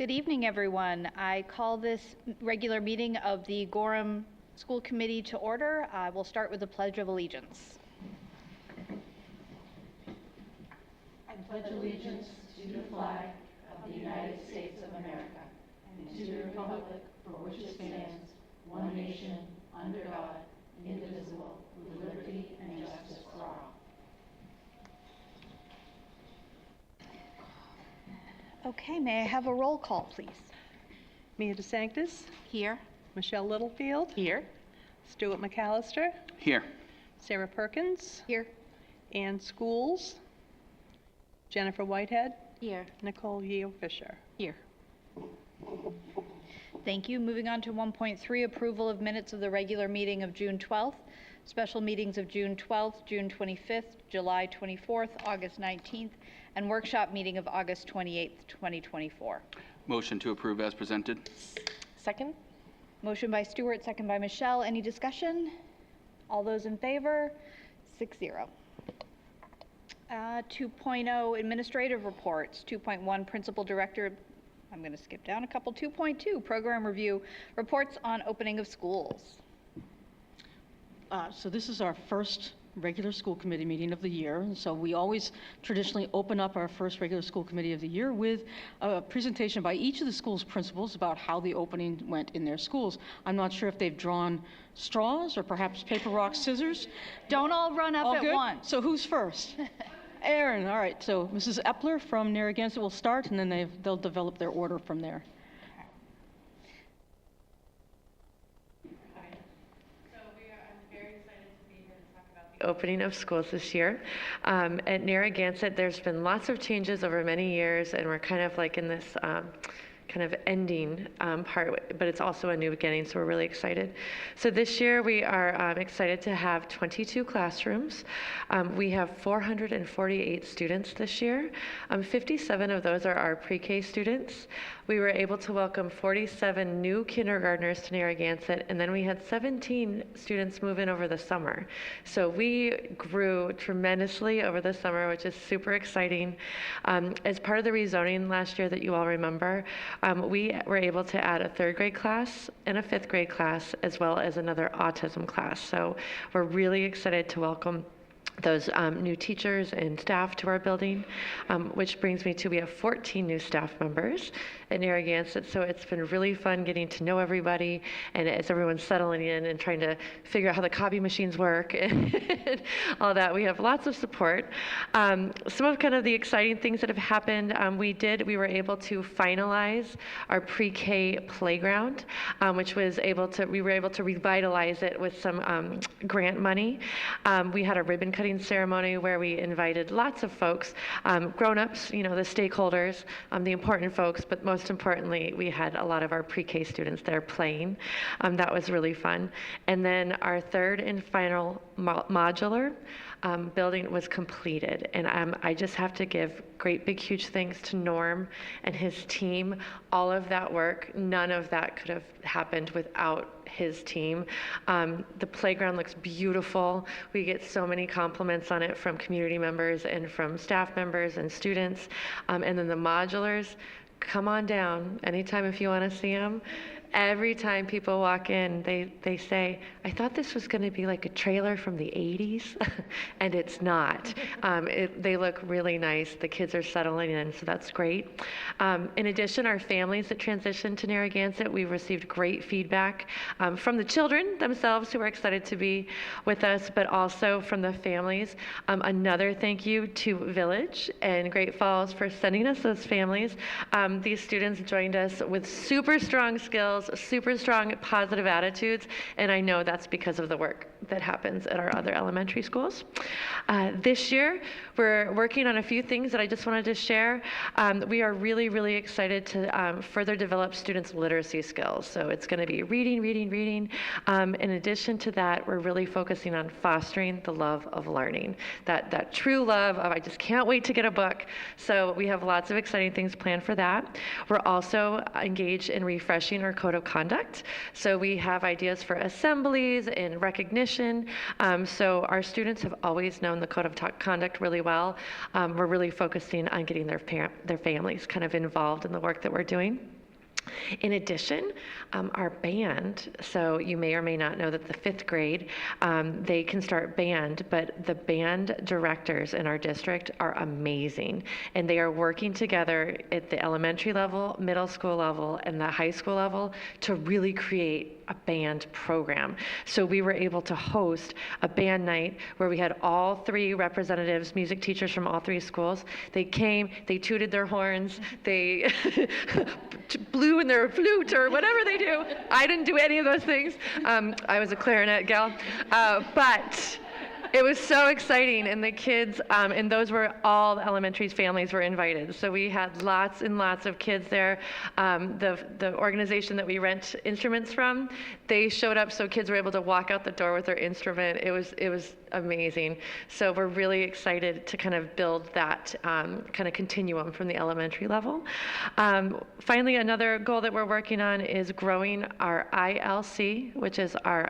Good evening, everyone. I call this regular meeting of the Gorham School Committee to order. We'll start with the Pledge of Allegiance. I pledge allegiance to the flag of the United States of America and to the republic for which it stands, one nation, under God, indivisible, with liberty and justice for all. Okay, may I have a roll call, please? Mia DeSanctis. Here. Michelle Littlefield. Here. Stuart McAllister. Here. Sarah Perkins. Here. Ann Schools. Jennifer Whitehead. Here. Nicole Yeo Fisher. Here. Thank you. Moving on to 1.3, approval of minutes of the regular meeting of June 12th, special meetings of June 12th, June 25th, July 24th, August 19th, and workshop meeting of August 28th, 2024. Motion to approve as presented. Second. Motion by Stuart, second by Michelle. Any discussion? All those in favor? 6-0. 2.0 administrative reports. 2.1 principal director. I'm going to skip down a couple. 2.2 program review reports on opening of schools. So this is our first regular school committee meeting of the year. And so we always traditionally open up our first regular school committee of the year with a presentation by each of the school's principals about how the opening went in their schools. I'm not sure if they've drawn straws or perhaps paper, rock, scissors. Don't all run up All at good? once. So who's first? Aaron. All right. So Mrs. Epler from Narragansett will start, and then they'll develop their order from there. Opening of schools this year. At Narragansett, there's been lots of changes over many years, and we're kind of like in this kind of ending part, but it's also a new beginning, so we're really excited. So this year we are excited to have 22 classrooms. We have 448 students this year. 57 of those are our pre-K students. We were able to welcome 47 new kindergartners to Narragansett, and then we had 17 students move in over the summer. So we grew tremendously over the summer, which is super exciting. As part of the rezoning last year that you all remember, we were able to add a 3rd grade class and a 5th grade class, as well as another autism class. So we're really excited to welcome those new teachers and staff to our building, which brings me to we have 14 new staff members at Narragansett. So it's been really fun getting to know everybody, and as everyone's settling in and trying to figure out how the copy machines work and all that, we have lots of support. Some of kind of the exciting things that have happened, we were able to finalize our pre-K playground, which we were able to revitalize it with some grant money. We had a ribbon cutting ceremony where we invited lots of folks, grown-ups, the stakeholders, the important folks, but most importantly, we had a lot of our pre-K students there playing. That was really fun. And then our 3rd and final modular building was completed. And I just have to give great big huge thanks to Norm and his team. All of that work, none of that could have happened without his team. The playground looks beautiful. We get so many compliments on it from community members and from staff members and students. And then the modulars, come on down anytime if you want to see them. Every time people walk in, they say, I thought this was going to be like a trailer from the 80s, and it's not. They look really nice. The kids are settling in, so that's great. In addition, our families that transitioned to Narragansett, we received great feedback from the children themselves who are excited to be with us, but also from the families. Another thank you to Village and Great Falls for sending us those families. These students joined us with super strong skills, super strong positive attitudes, and I know that's because of the work that happens at our other elementary schools. This year, we're working on a few things that I just wanted to share. We are really, really excited to further develop students' literacy skills. So it's going to be reading. In addition to that, we're really focusing on fostering the love of learning, that true love of I just can't wait to get a book. So we have lots of exciting things planned for that. We're also engaged in refreshing our code code of conduct. So we have ideas for assemblies and recognition. So our students have always known the code of conduct really well. We're really focusing on getting their families kind of involved in the work that we're doing. In addition, our band, so you may or may not know that the 5th grade, they can start band, but the band directors in our district are amazing. And they are working together at the elementary level, middle school level, and the high school level to really create a band program. So we were able to host a band night where we had all 3 representatives, music teachers from all 3 schools. They came, they tooted their horns, they blew in their flute or whatever they do. I didn't do any of those things. I was a clarinet gal. But it was so exciting, and the kids, and those were all the elementary families were invited. So we had lots and lots of kids there. The organization that we rent instruments from, they showed up so kids were able to walk out the door with their instrument. It was amazing. So we're really excited to kind of build that kind of continuum from the elementary level. Finally, another goal that we're working on is growing our ILC, which is our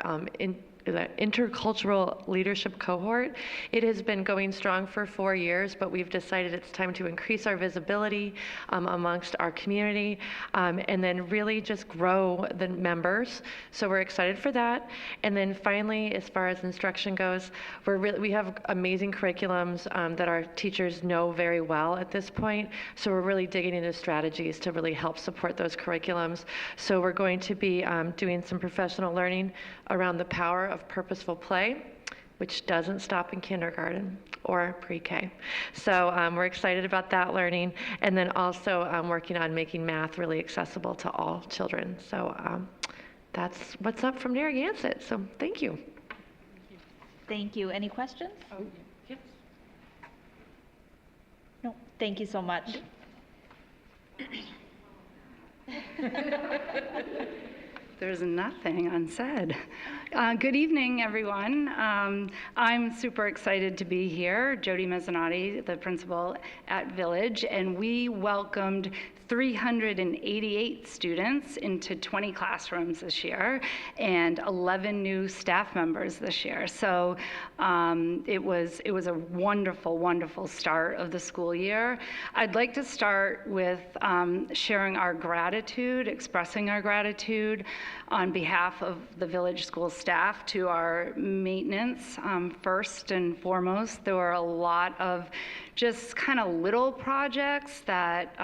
the intercultural leadership cohort. It has been going strong for 4 years, but we've decided it's time to increase our visibility amongst our community, and then really just grow the members. So we're excited for that. And then finally, as far as instruction goes, we have amazing curriculums that our teachers know very well at this point. So we're really digging into strategies to really help support those curriculums. So we're going to be doing some professional learning around the power of purposeful play, which doesn't stop in kindergarten or pre-K. So we're excited about that learning. And then also working on making math really accessible to all children. So that's what's up from Narragansett. So thank you. Thank you. Any questions? Oh, yes. No. Thank you so much. There's nothing unsaid. Good evening, everyone. I'm super excited to be here. Jody Mezzanotte, the principal at Village, and we welcomed 388 students into 20 classrooms this year and 11 new staff members this year. So it was a wonderful, wonderful start of the school year. I'd like to start with sharing our gratitude, expressing our gratitude on behalf of the Village school staff to our maintenance. First and foremost, there were a lot of just kind of little projects that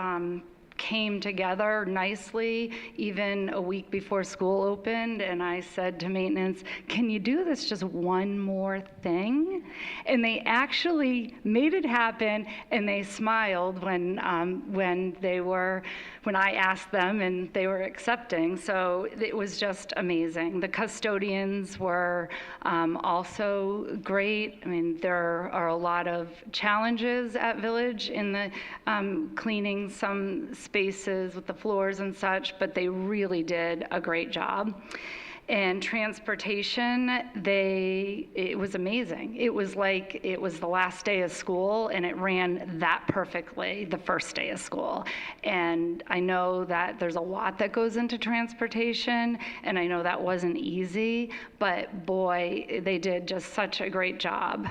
came together nicely even a week before school opened, and I said to maintenance, can you do this just one more thing? And they actually made it happen, and they smiled when I asked them, and they were accepting. So it was just amazing. The custodians were also great. I mean, there are a lot of challenges at Village in the cleaning some spaces with the floors and such, but they really did a great job. And transportation, it was amazing. It was like it was the last day of school, and it ran that perfectly the first day of school. And I know that there's a lot that goes into transportation, and I know that wasn't easy, but boy, they did just such a great job.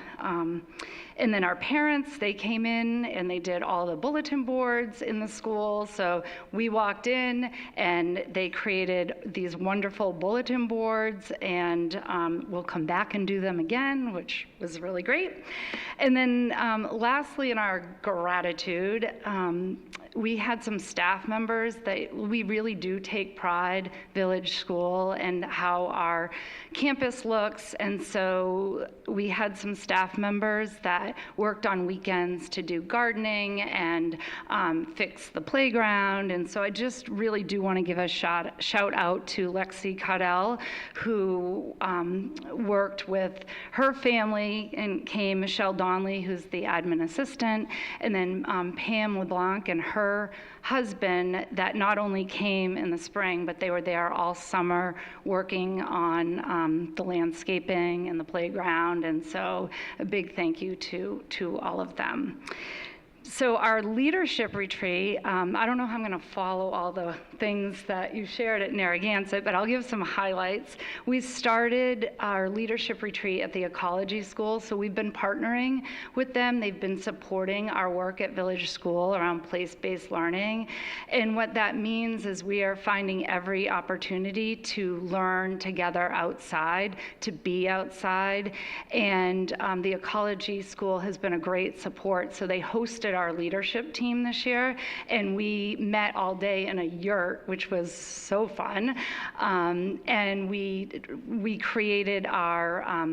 And then our parents, they came in and they did all the bulletin boards in the school. So we walked in and they created these wonderful bulletin boards, and we'll come back and do them again, which was really great. And then lastly, in our gratitude, we had some staff members that we really do take pride, Village School, and how our campus looks. And so we had some staff members that worked on weekends to do gardening and fix the playground. And so I just really do want to give a shout out to Lexi Caudell, who worked with her family and came, Michelle Donnelly, who's the admin assistant, and then Pam LeBlanc and her husband that not only came in the spring, but they were there all summer working on the landscaping and the playground. And so a big thank you to all of them. So our leadership retreat, I don't know how I'm going to follow all the things that you shared at Narragansett, but I'll give some highlights. We started our leadership retreat at the Ecology School, so we've been partnering with them. They've been supporting our work at Village School around place-based learning. And what that means is we are finding every opportunity to learn together outside, to be outside. And the Ecology School has been a great support. So they hosted our leadership team this year, and we met all day in a yurt, which was so fun. And we created our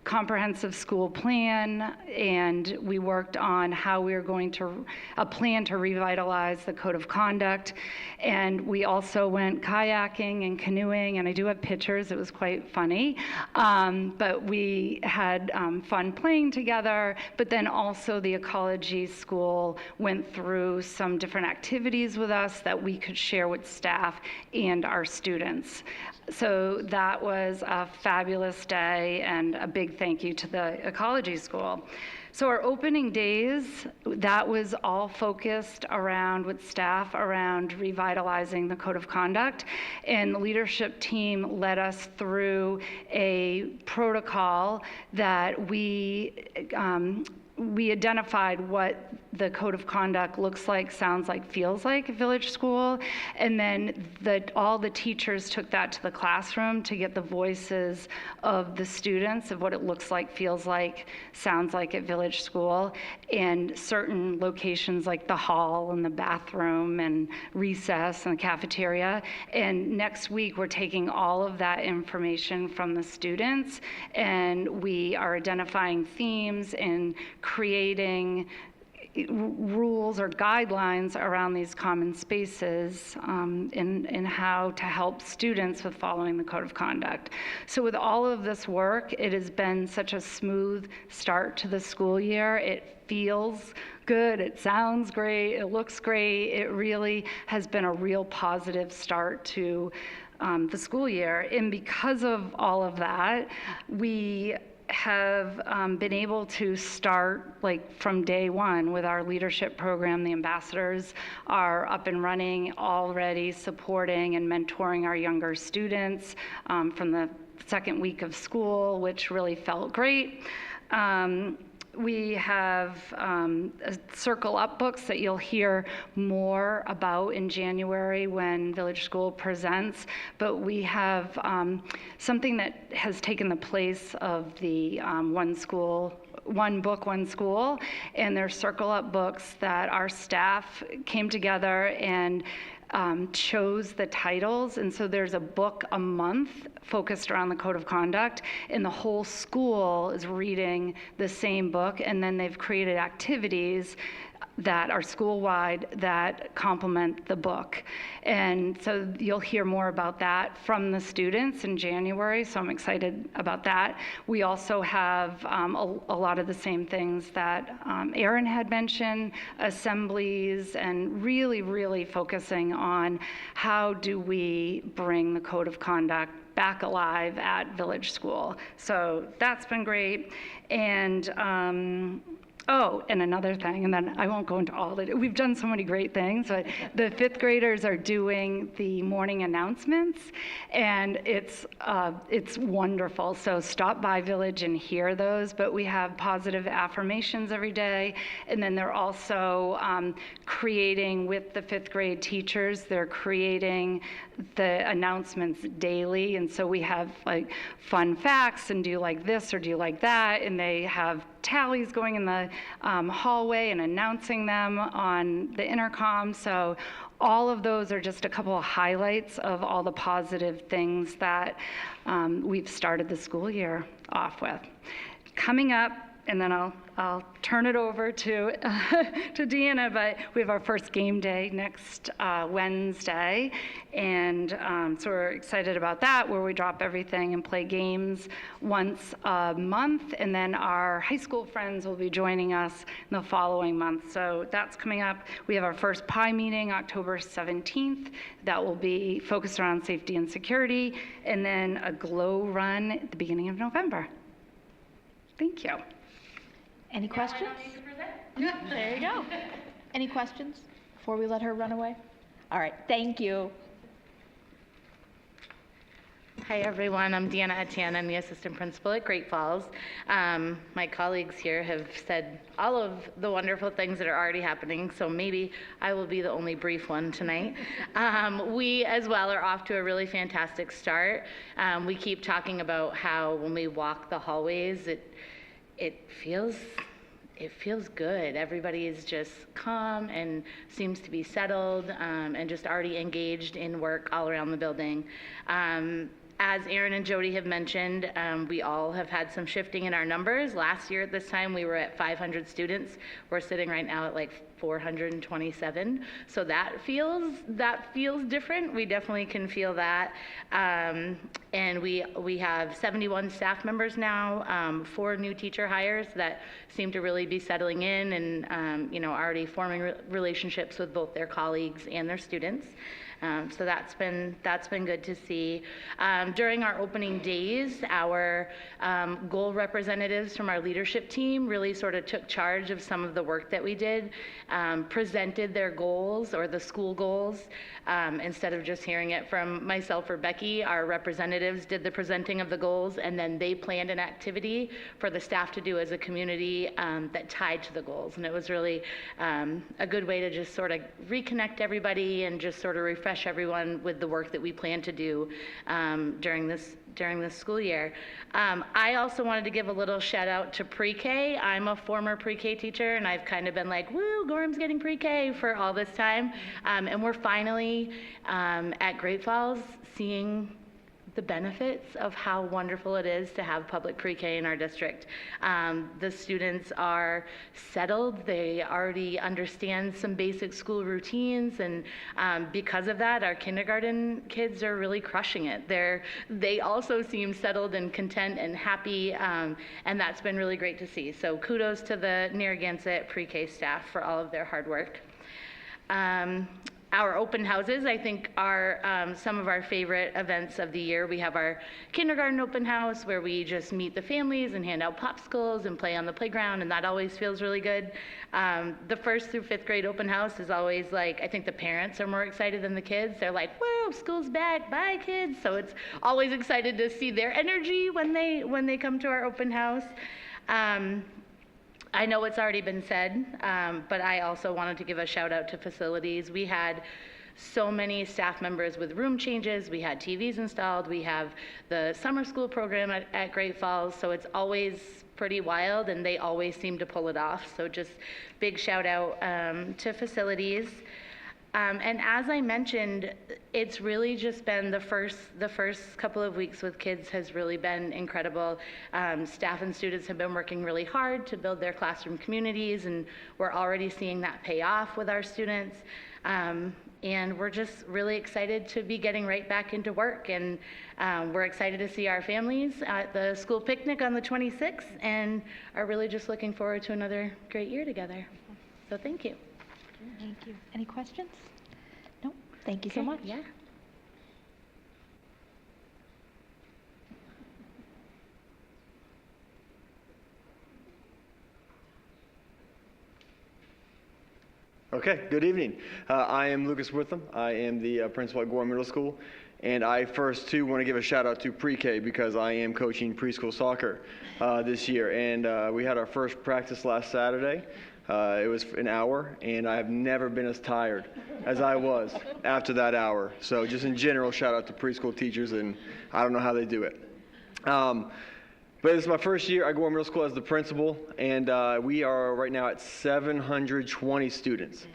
comprehensive school plan, and we worked on how we were going to, a plan to revitalize the code of conduct. And we also went kayaking and canoeing, and I do have pictures, it was quite funny. But we had fun playing together, but then also the Ecology School went through some different activities with us that we could share with staff and our students. So that was a fabulous day, and a big thank you to the Ecology School. So our opening days, that was all focused around, with staff, around revitalizing the code of conduct. And the leadership team led us through a protocol that we identified what the code of conduct looks like, sounds like, feels like at Village School. And then all the teachers took that to the classroom to get the voices of the students of what it looks like, feels like, sounds like at Village School. And certain locations like the hall and the bathroom and recess and the cafeteria. And next week, we're taking all of that information from the students, and we are identifying themes and creating rules or guidelines around these common spaces in how to help students with following the code of conduct. So with all of this work, it has been such a smooth start to the school year. It feels good, it sounds great, it looks great. It really has been a real positive start to the school year. And because of all of that, we have been able to start from day one with our leadership program. The ambassadors are up and running already, supporting and mentoring our younger students from the second week of school, which really felt great. We have Circle Up books that you'll hear more about in January when Village School presents, but we have something that has taken the place of the One Book, One School, and they're Circle Up books that our staff came together and chose the titles. And so there's a book a month focused around the code of conduct, and the whole school is reading the same book. And then they've created activities that are school-wide that complement the book. And so you'll hear more about that from the students in January, so I'm excited about that. We also have a lot of the same things that Erin had mentioned, assemblies, and really, really focusing on how do we bring the code of conduct back alive at Village School. So that's been great. And oh, and another thing, and then I won't go into all of it. We've done so many great things, but the fifth graders are doing the morning announcements, and it's wonderful. So stop by Village and hear those, but we have positive affirmations every day, and then they're also creating with the fifth grade teachers, they're creating the announcements daily, and so we have fun facts, and do you like this or do you like that, and they have tallies going in the hallway and announcing them on the intercom. So all of those are just a couple of highlights of all the positive things that we've started the school year off with. Coming up, and then I'll turn it over to Deanna, but we have our first game day next Wednesday, and so we're excited about that, where we drop everything and play games once a month, and then our high school friends will be joining us in the following month. So that's coming up. We have our first PI meeting October 17th. That will be focused around safety and security, and then a glow run at the beginning of November. Thank you. Any questions? There you go. Any questions before we let her run away? All right, thank you. Hi, everyone. I'm Deanna Atian. I'm the assistant principal at Great Falls. My colleagues here have said all of the wonderful things that are already happening, so maybe I will be the only brief one tonight. We, as well, are off to a really fantastic start. We keep talking about how when we walk the hallways, it feels good. Everybody is just calm and seems to be settled and just already engaged in work all around the building. As Aaron and Jody have mentioned, we all have had some shifting in our numbers. Last year at this time, we were at 500 students. We're sitting right now at like 427. So that feels different. We definitely can feel that. And we have 71 staff members now, 4 new teacher hires that seem to really be settling in and already forming relationships with both their colleagues and their students. So that's been good to see. During our opening days, our goal representatives from our leadership team really sort of took charge of some of the work that we did, presented their goals or the school goals. Instead of just hearing it from myself or Becky, our representatives did the presenting of the goals, and then they planned an activity for the staff to do as a community that tied to the goals. And it was really a good way to just sort of reconnect everybody and just sort of refresh everyone with the work that we plan to do during this school year. I also wanted to give a little shout out to pre-K. I'm a former pre-K teacher, and I've kind of been like, woo, Gorham's getting pre-K for all this time. And we're finally at Great Falls seeing the benefits of how wonderful it is to have public pre-K in our district. The students are settled. They already understand some basic school routines, and because of that, our kindergarten kids are really crushing it. They also seem settled and content and happy, and that's been really great to see. So kudos to the Narragansett pre-K staff for all of their hard work. Our open houses, I think, are some of our favorite events of the year. We have our kindergarten open house where we just meet the families and hand out popsicles and play on the playground, and that always feels really good. The 1st through 5th grade open house is always like, I think the parents are more excited than the kids. They're like, whoa, school's back, bye kids. So it's always excited to see their energy when they come to our open house. I know it's already been said, but I also wanted to give a shout out to facilities. We had so many staff members with room changes. We had TVs installed. We have the summer school program at Great Falls, so it's always pretty wild, and they always seem to pull it off. So just big shout out to facilities. And as I mentioned, it's really just been the first couple of weeks with kids has really been incredible. Staff and students have been working really hard to build their classroom communities, and we're already seeing that pay off with our students. And we're just really excited to be getting right back into work. And we're excited to see our families at the school picnic on the 26th, and are really just looking forward to another great year together. So thank you. Thank you. Any questions? No? Thank you so much. Yeah. Okay, good evening. I am Lucas Wortham. I am the principal at Gorham Middle School. And I first, too, want to give a shout out to pre-K because I am coaching preschool soccer this year. And we had our first practice last Saturday. It was an hour, and I have never been as tired as I was after that hour. So just in general, shout out to preschool teachers, and I don't know how they do it. But this is my first year at Gorham Middle School as the principal, and we are right now at 720 students.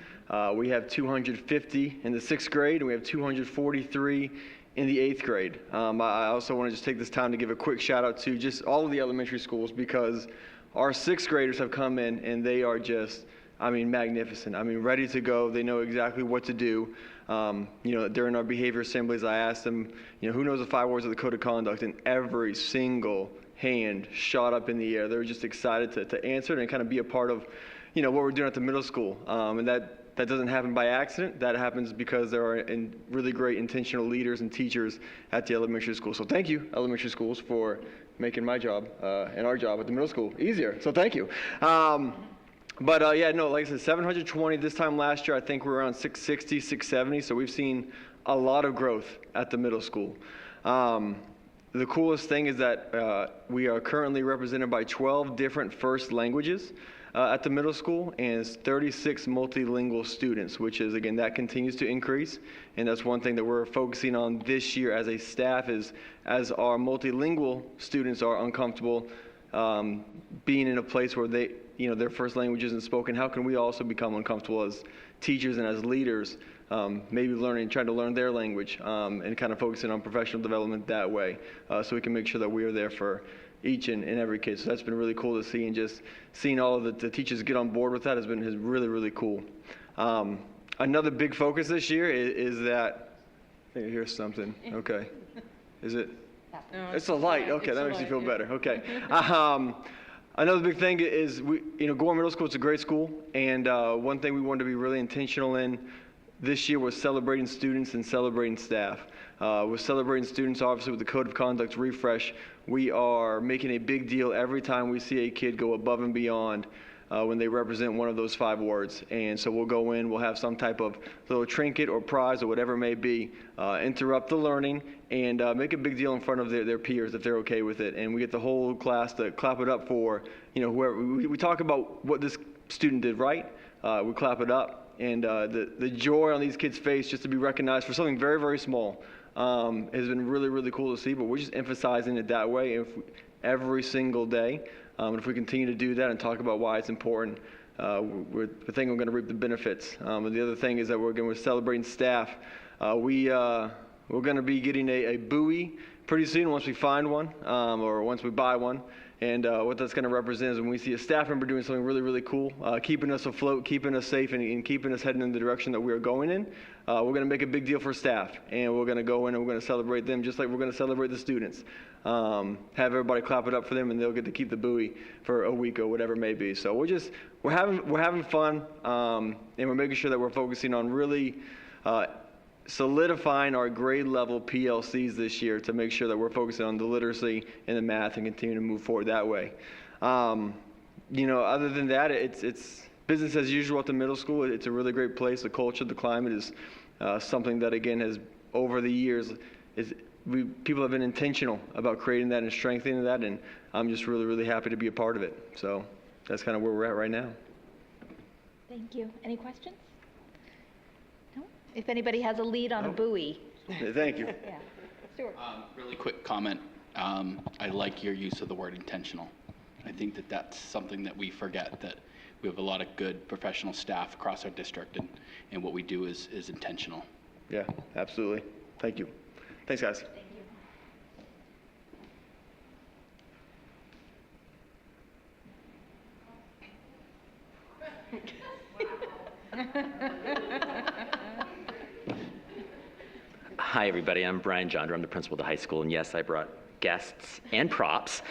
We have 250 in the 6th grade, and we have 243 in the 8th grade. I also want to just take this time to give a quick shout out to just all of the elementary schools, because our 6th graders have come in, and they are just, magnificent. Ready to go. They know exactly what to do. During our behavior assemblies, I asked them, who knows the 5 words of the Code of Conduct, and every single hand shot up in the air. They were just excited to answer it and kind of be a part of, what we're doing at the middle school. And that doesn't happen by accident. That happens because there are really great intentional leaders and teachers at the elementary school. So thank you, elementary schools, for making my job and our job at the middle school easier. So thank you. But yeah, no, like I said, 720 this time last year. I think we were around 660, 670. So we've seen a lot of growth at the middle school. The coolest thing is that we are currently represented by 12 different first languages at the middle school, and 36 multilingual students, which is, again, that continues to increase. And that's one thing that we're focusing on this year as a staff is, as our multilingual students are uncomfortable being in a place where they, their first language isn't spoken, how can we also become uncomfortable as teachers and as leaders, maybe trying to learn their language and kind of focusing on professional development that way, so we can make sure that we are there for each and every kid. So that's been really cool to see, and just seeing all of the teachers get on board with that has really, really cool. Another big focus this year is that, I think I hear something. Okay. Is it? It's a light. Okay, that makes me feel better. Okay. Another big thing is, Gorham Middle School is a great school, and one thing we wanted to be really intentional in this year was celebrating students and celebrating staff. With celebrating students, obviously with the Code of Conduct refresh, we are making a big deal every time we see a kid go above and beyond when they represent one of those 5 words. And so we'll go in, we'll have some type of little trinket or prize or whatever it may be, interrupt the learning, and make a big deal in front of their peers if they're okay with it. And we get the whole class to clap it up for, whoever. We talk about what this student did right, we clap it up, and the joy on these kids' face just to be recognized for something very, very small has been really, really cool to see. But we're just emphasizing it that way every single day. And if we continue to do that and talk about why it's important, we think we're going to reap the benefits. And the other thing is that we're celebrating staff. We're going to be getting a buoy pretty soon once we find one or once we buy one. And what that's going to represent is when we see a staff member doing something really, really cool, keeping us afloat, keeping us safe, and keeping us heading in the direction that we are going in, we're going to make a big deal for staff. And we're going to go in and we're going to celebrate them just like we're going to celebrate the students. Have everybody clap it up for them, and they'll get to keep the buoy for a week or whatever it may be. So we're having fun, and we're making sure that we're focusing on really solidifying our grade level PLCs this year to make sure that we're focusing on the literacy and the math and continue to move forward that way. Other than that, it's business as usual at the middle school. It's a really great place. The culture, the climate is something that, again, has over the years, people have been intentional about creating that and strengthening that, and I'm just really, really happy to be a part of it. So that's kind of where we're at right now. Thank you. Any questions? No? If anybody has a lead on a buoy. Thank you. Yeah. Stuart. Really quick comment. I like your use of the word intentional. I think that that's something that we forget, that we have a lot of good professional staff across our district, and what we do is intentional. Yeah, absolutely. Thank you. Thanks, guys. Hi, everybody. I'm Brian Jonder. I'm the principal of the high school, and yes, I brought guests and props.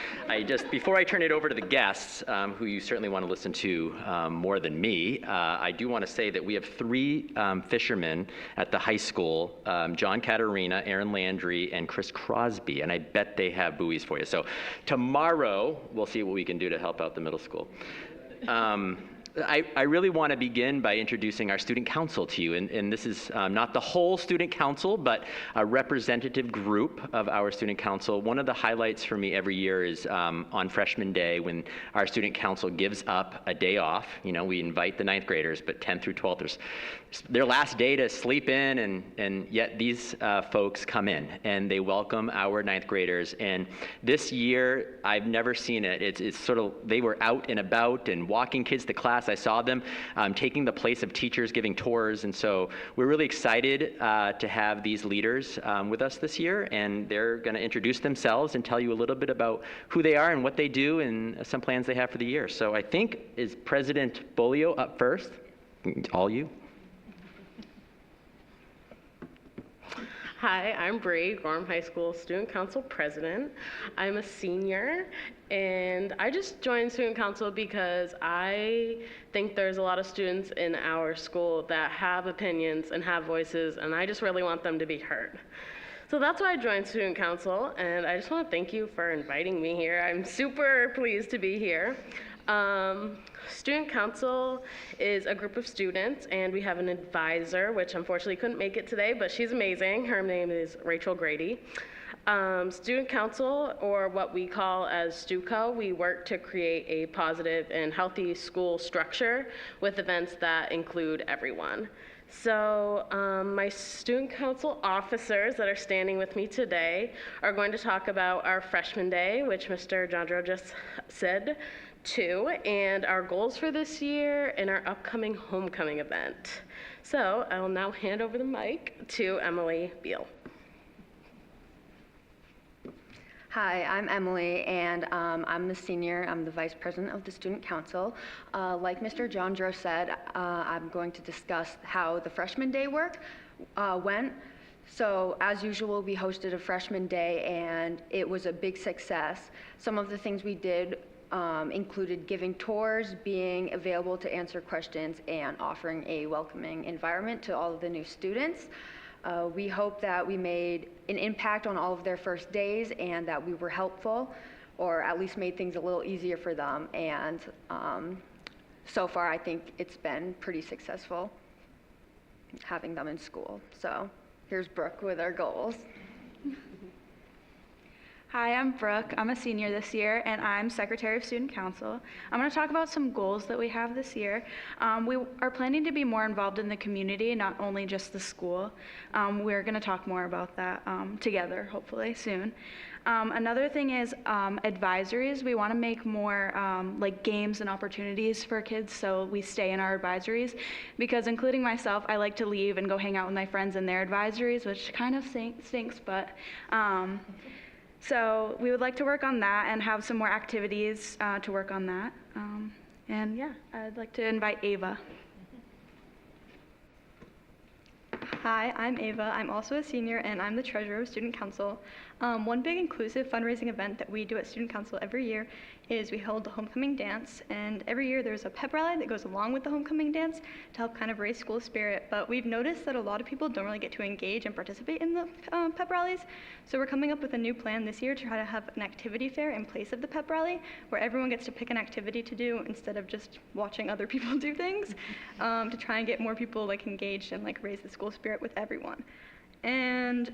Before I turn it over to the guests, who you certainly want to listen to more than me, I do want to say that we have 3 fishermen at the high school, John Catarina, Aaron Landry, and Chris Crosby, and I bet they have buoys for you. So tomorrow, we'll see what we can do to help out the middle school. I really want to begin by introducing our student council to you, and this is not the whole student council, but a representative group of our student council. One of the highlights for me every year is on freshman day when our student council gives up a day off. We invite the 9th graders, but 10th through 12th, their last day to sleep in, and yet these folks come in and they welcome our 9th graders. And this year, I've never seen it. It's sort of, they were out and about and walking kids to class. I saw them taking the place of teachers giving tours, and so we're really excited to have these leaders with us this year, and they're going to introduce themselves and tell you a little bit about who they are and what they do and some plans they have for the year. So I think, is President Bolio up first? All you. Hi, I'm Bree, Gorham High School Student Council President. I'm a senior, and I just joined Student Council because I think there's a lot of students in our school that have opinions and have voices, and I just really want them to be heard. So that's why I joined Student Council, and I just want to thank you for inviting me here. I'm super pleased to be here. Student council is a group of students, and we have an advisor, which unfortunately couldn't make it today, but she's amazing. Her name is Rachel Grady. Student council, or what we call as StuCo, we work to create a positive and healthy school structure with events that include everyone. So my student council officers that are standing with me today are going to talk about our freshman day, which Mr. Jandro just said too, and our goals for this year and our upcoming homecoming event. So I will now hand over the mic to Emily Beal. Hi, I'm Emily, and I'm the senior. I'm the vice president of the student council. Like Mr. Jandro said, I'm going to discuss how the freshman day went. So as usual, we hosted a freshman day, and it was a big success. Some of the things we did included giving tours, being available to answer questions, and offering a welcoming environment to all of the new students. We hope that we made an impact on all of their first days and that we were helpful, or at least made things a little easier for them. And so far, I think it's been pretty successful having them in school. So here's Brooke with our goals. Hi, I'm Brooke. I'm a senior this year, and I'm Secretary of Student Council. I'm going to talk about some goals that we have this year. We are planning to be more involved in the community, not only just the school. We're going to talk more about that together, hopefully, soon. Another thing is advisories. We want to make more like games and opportunities for kids so we stay in our advisories, because including myself, I like to leave and go hang out with my friends in their advisories, which kind of stinks, but so we would like to work on that and have some more activities to work on that. And yeah, I'd like to invite Ava. Hi, I'm Ava. I'm also a senior, and I'm the treasurer of Student Council. One big inclusive fundraising event that we do at Student Council every year is we hold the homecoming dance, and every year there's a pep rally that goes along with the homecoming dance to help kind of raise school spirit. But we've noticed that a lot of people don't really get to engage and participate in the pep rallies, so we're coming up with a new plan this year to try to have an activity fair in place of the pep rally, where everyone gets to pick an activity to do instead of just watching other people do things, to try and get more people like engaged and like raise the school spirit with everyone. And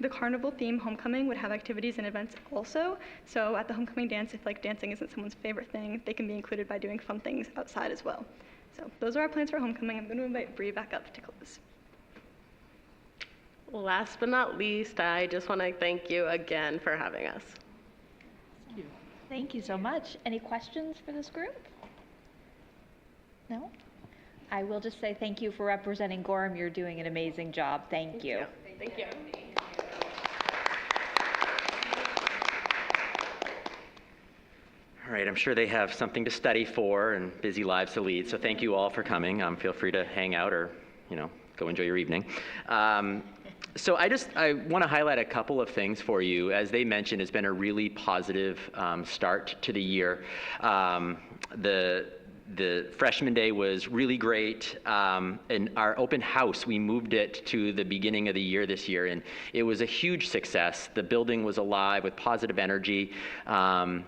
the carnival theme homecoming would have activities and events also. So at the homecoming dance, if like dancing isn't someone's favorite thing, they can be included by doing fun things outside as well. So those are our plans for homecoming. I'm going to invite Bree back up to close. Last but not least, I just want to thank you again for having us. Thank you so much. Any questions for this group? No? I will just say thank you for representing Gorham. You're doing an amazing job. Thank you. Thank you. All right, I'm sure they have something to study for and busy lives to lead, so thank you all for coming. Feel free to hang out or, go enjoy your evening. So I want to highlight a couple of things for you. As they mentioned, it's been a really positive start to the year. The freshman day was really great, and our open house, we moved it to the beginning of the year this year, and it was a huge success. The building was alive with positive energy.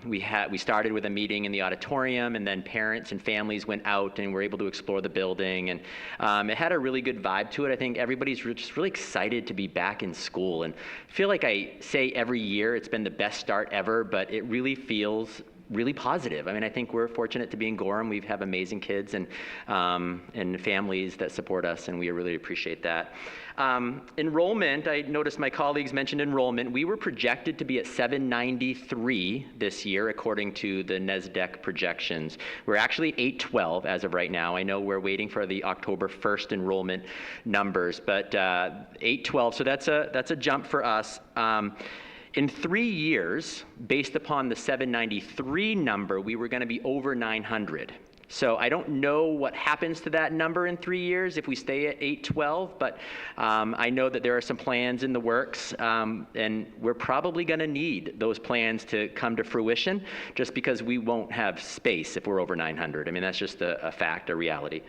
We started with a meeting in the auditorium, and then parents and families went out and were able to explore the building, and it had a really good vibe to it. I think everybody's just really excited to be back in school, and I feel like I say every year it's been the best start ever, but it really feels really positive. I mean, I think we're fortunate to be in Gorham. We have amazing kids and families that support us, and we really appreciate that. Enrollment, I noticed my colleagues mentioned enrollment. We were projected to be at 793 this year, according to the NESDEC projections. We're actually 812 as of right now. I know we're waiting for the October 1st enrollment numbers, but 812, so that's a jump for us. In 3 years, based upon the 793 number, we were going to be over 900. So I don't know what happens to that number in 3 years if we stay at 812, but I know that there are some plans in the works, and we're probably going to need those plans to come to fruition just because we won't have space if we're over 900. I mean, that's just a fact, a reality.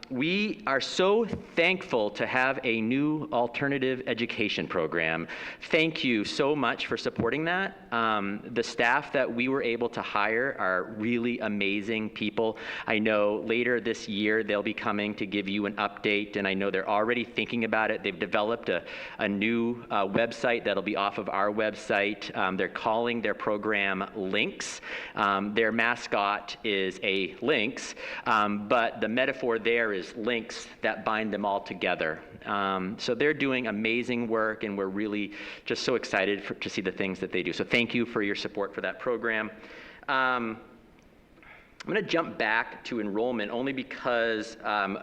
We are so thankful to have a new alternative education program. Thank you so much for supporting that. The staff that we were able to hire are really amazing people. I know later this year they'll be coming to give you an update, and I know they're already thinking about it. They've developed a new website that'll be off of our website. They're calling their program Lynx. Their mascot is a lynx, but the metaphor there is links that bind them all together. So they're doing amazing work, and we're really just so excited to see the things that they do. So thank you for your support for that program. I'm going to jump back to enrollment only because the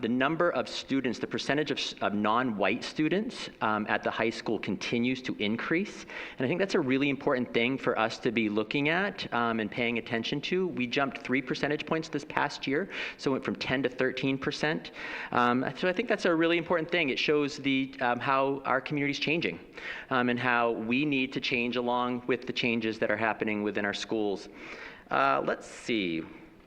number of students, the percentage of non-white students at the high school continues to increase. And I think that's a really important thing for us to be looking at and paying attention to. We jumped 3 percentage points this past year, so it went from 10 to 13%. So I think that's a really important thing. It shows how our community is changing and how we need to change along with the changes that are happening within our schools. Let's see.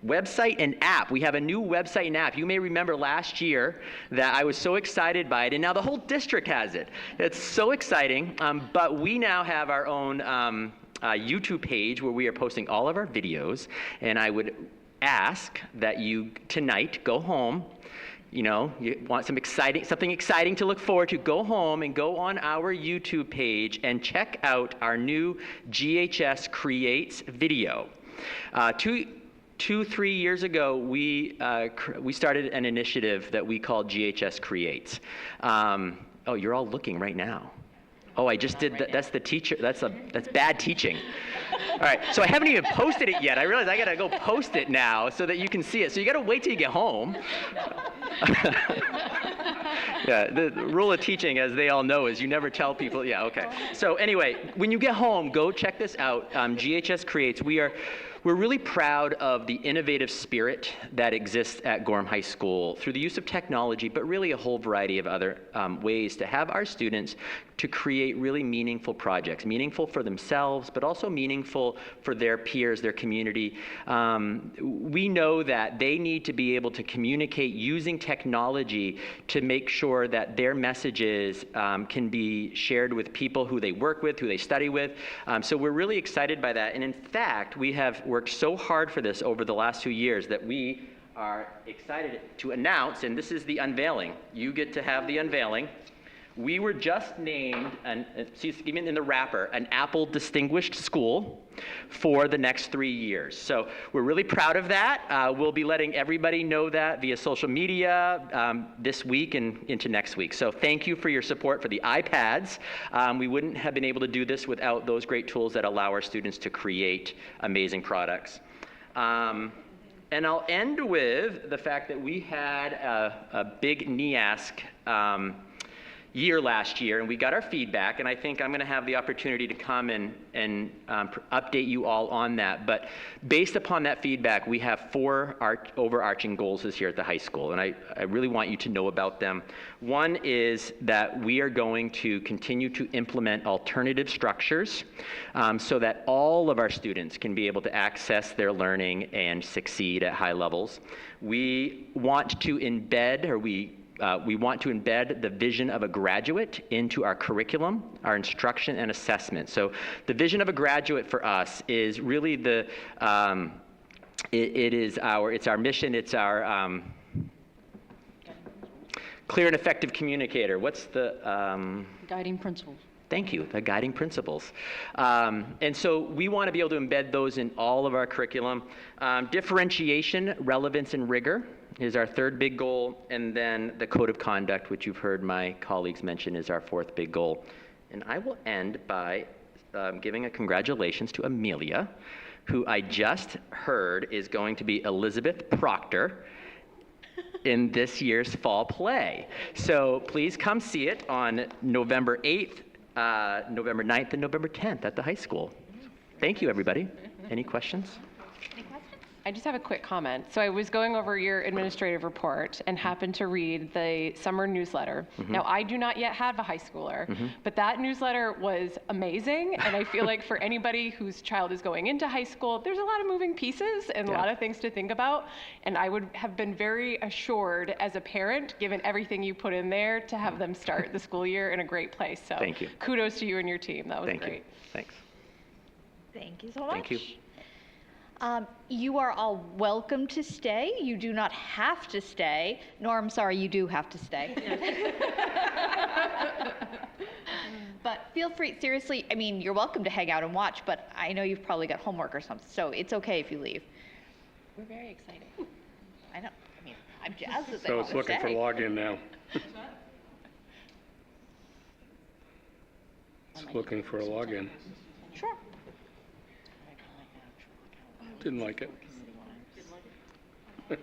Website and app. We have a new website and app. You may remember last year that I was so excited by it, and now the whole district has it. It's so exciting, but we now have our own YouTube page where we are posting all of our videos, and I would ask that you tonight go home. You know, you want something exciting to look forward to, go home and go on our YouTube page and check out our new GHS Creates video. 3 years ago, we started an initiative that we called GHS Creates. Oh, you're all looking right now. Oh, I just did that. That's the teacher. That's bad teaching. All right, so I haven't even posted it yet. I realize I gotta go post it now so that you can see it. So you gotta wait till you get home. Yeah, the rule of teaching, as they all know, is you never tell people. Yeah, okay. So anyway, when you get home, go check this out. GHS Creates. We're really proud of the innovative spirit that exists at Gorham High School through the use of technology, but really a whole variety of other ways to have our students to create really meaningful projects, meaningful for themselves, but also meaningful for their peers, their community. We know that they need to be able to communicate using technology to make sure that their messages can be shared with people who they work with, who they study with. So we're really excited by that. And in fact, we have worked so hard for this over the last 2 years that we are excited to announce, and this is the unveiling. You get to have the unveiling. We were just named, even in the wrapper, an Apple Distinguished School for the next 3 years. So we're really proud of that. We'll be letting everybody know that via social media this week and into next week. So thank you for your support for the iPads. We wouldn't have been able to do this without those great tools that allow our students to create amazing products. And I'll end with the fact that we had a big NEASC year last year, and we got our feedback, and I think I'm going to have the opportunity to come and update you all on that. But based upon that feedback, we have 4 overarching goals this year at the high school, and I really want you to know about them. One is that we are going to continue to implement alternative structures so that all of our students can be able to access their learning and succeed at high levels. We want to embed, we want to embed the vision of a graduate into our curriculum, our instruction and assessment. So the vision of a graduate for us is really it's our mission, it's our clear and effective communicator. What's the Guiding principles. Thank you, the guiding principles. And so we want to be able to embed those in all of our curriculum. Differentiation, relevance, and rigor is our 3rd big goal. And then the code of conduct, which you've heard my colleagues mention, is our 4th big goal. And I will end by giving a congratulations to Amelia, who I just heard is going to be Elizabeth Proctor in this year's fall play. So please come see it on November 8th, November 9th, and November 10th at the high school. Thank you, everybody. Any questions? Any questions? I just have a quick comment. So I was going over your administrative report and happened to read the summer newsletter. Now, I do not yet have a high schooler, but that newsletter was amazing. And I feel like for anybody whose child is going into high school, there's a lot of moving pieces and a lot of things to think about. And I would have been very assured as a parent, given everything you put in there, to have them start the school year in a great place. So Thank you. kudos to you and your team. That was Thank great. you. Thanks. Thank you so much. Thank you. You are all welcome to stay. You do not have to stay. Norm, sorry, you do have to stay. But feel free, seriously, I mean, you're welcome to hang out and watch, but I know you've probably got homework or something, so it's okay if you leave. We're very excited. I know, I mean, I'm jazzed that they So want it's to looking for stay. login now. It's looking for a login. Sure. Didn't like it. There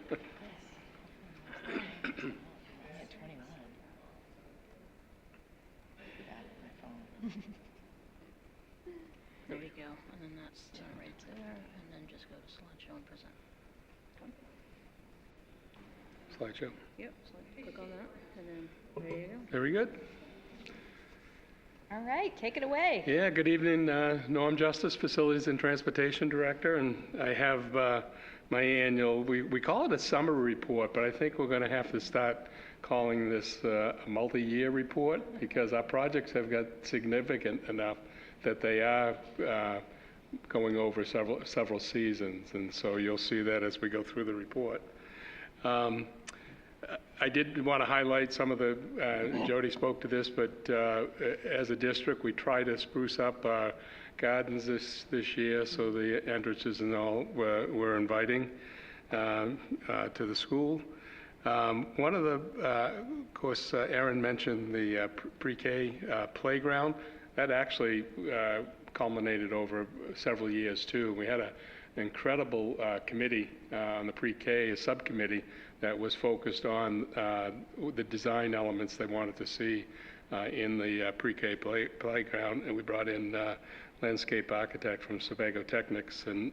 you go, and then that's right there, and then just go to slideshow and present. Slideshow. Yep, so click on that, and then there you go. Very good. All right, take it away. Yeah, good evening. Norm Justice, Facilities and Transportation Director, and I have my annual, we call it a summer report, but I think we're going to have to start calling this a multi-year report because our projects have got significant enough that they are going over several seasons, and so you'll see that as we go through the report. I did want to highlight some of the, Jody spoke to this, but as a district, we try to spruce up our gardens this year, so the entrances and all were inviting to the school. One of the, of course, Erin mentioned the pre-K playground. That actually culminated over several years, too. We had an incredible committee on the pre-K, a subcommittee, that was focused on the design elements they wanted to see in the pre-K playground. And we brought in landscape architect from Sebago Technics and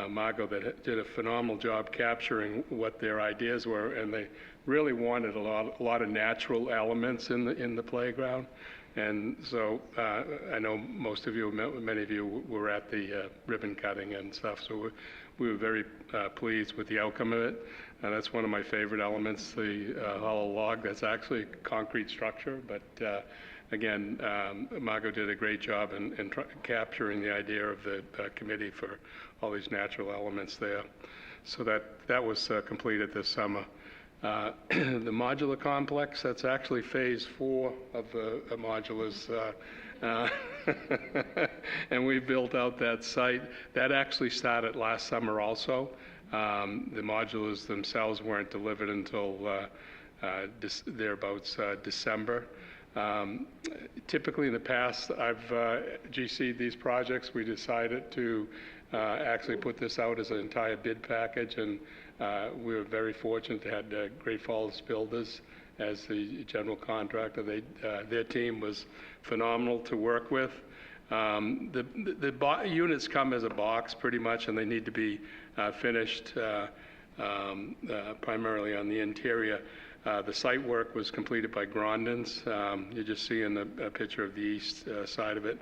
Margot that did a phenomenal job capturing what their ideas were. And they really wanted a lot of natural elements in the playground. And so I know most of you, many of you were at the ribbon cutting and stuff, so we were very pleased with the outcome of it. And that's one of my favorite elements, the hollow log. That's actually a concrete structure, but again, Margot did a great job in capturing the idea of the committee for all these natural elements there. So that was completed this summer. The modular complex, that's actually phase 4 of the modulars. And we built out that site. That actually started last summer also. The modulars themselves weren't delivered until thereabouts December. Typically in the past, I've GC'd these projects. We decided to actually put this out as an entire bid package, and we were very fortunate to have Great Falls Builders as the general contractor. Their team was phenomenal to work with. The units come as a box pretty much, and they need to be finished primarily on the interior. The site work was completed by Grondins. You just see in the picture of the east side of it.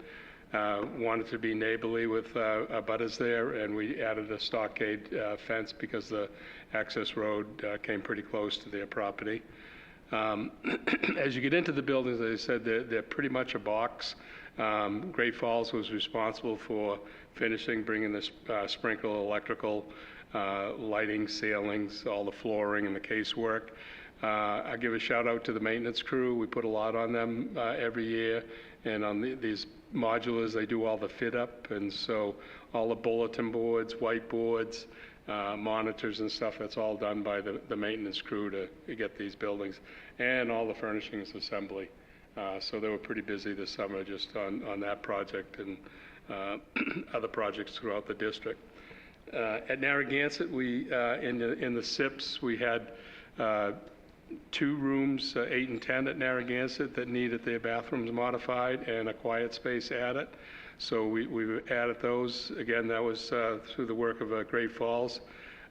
Wanted to be neighborly with abutters there, and we added a stockade fence because the access road came pretty close to their property. As you get into the buildings, as I said, they're pretty much a box. Great Falls was responsible for finishing, bringing the sprinkler, electrical, lighting, ceilings, all the flooring and the casework. I give a shout out to the maintenance crew. We put a lot on them every year, and on these modulars, they do all the fit up, and so all the bulletin boards, whiteboards, monitors and stuff, that's all done by the maintenance crew to get these buildings, and all the furnishings assembly. So they were pretty busy this summer just on that project and other projects throughout the district. At Narragansett, we in the SIPs, we had 2 rooms, 8 and 10 at Narragansett, that needed their bathrooms modified and a quiet space added. So we've added those. Again, that was through the work of Great Falls.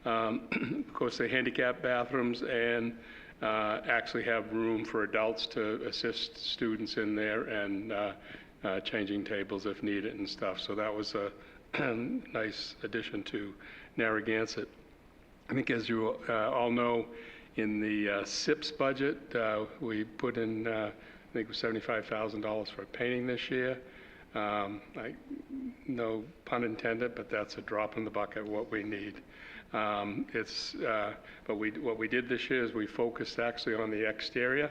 Of course, the handicap bathrooms and actually have room for adults to assist students in there and changing tables if needed and stuff. So that was a nice addition to Narragansett. I think as you all know, in the SIPS budget, we put in, I think it was $75,000 for painting this year. No pun intended, but that's a drop in the bucket of what we need. But what we did this year is we focused actually on the exterior.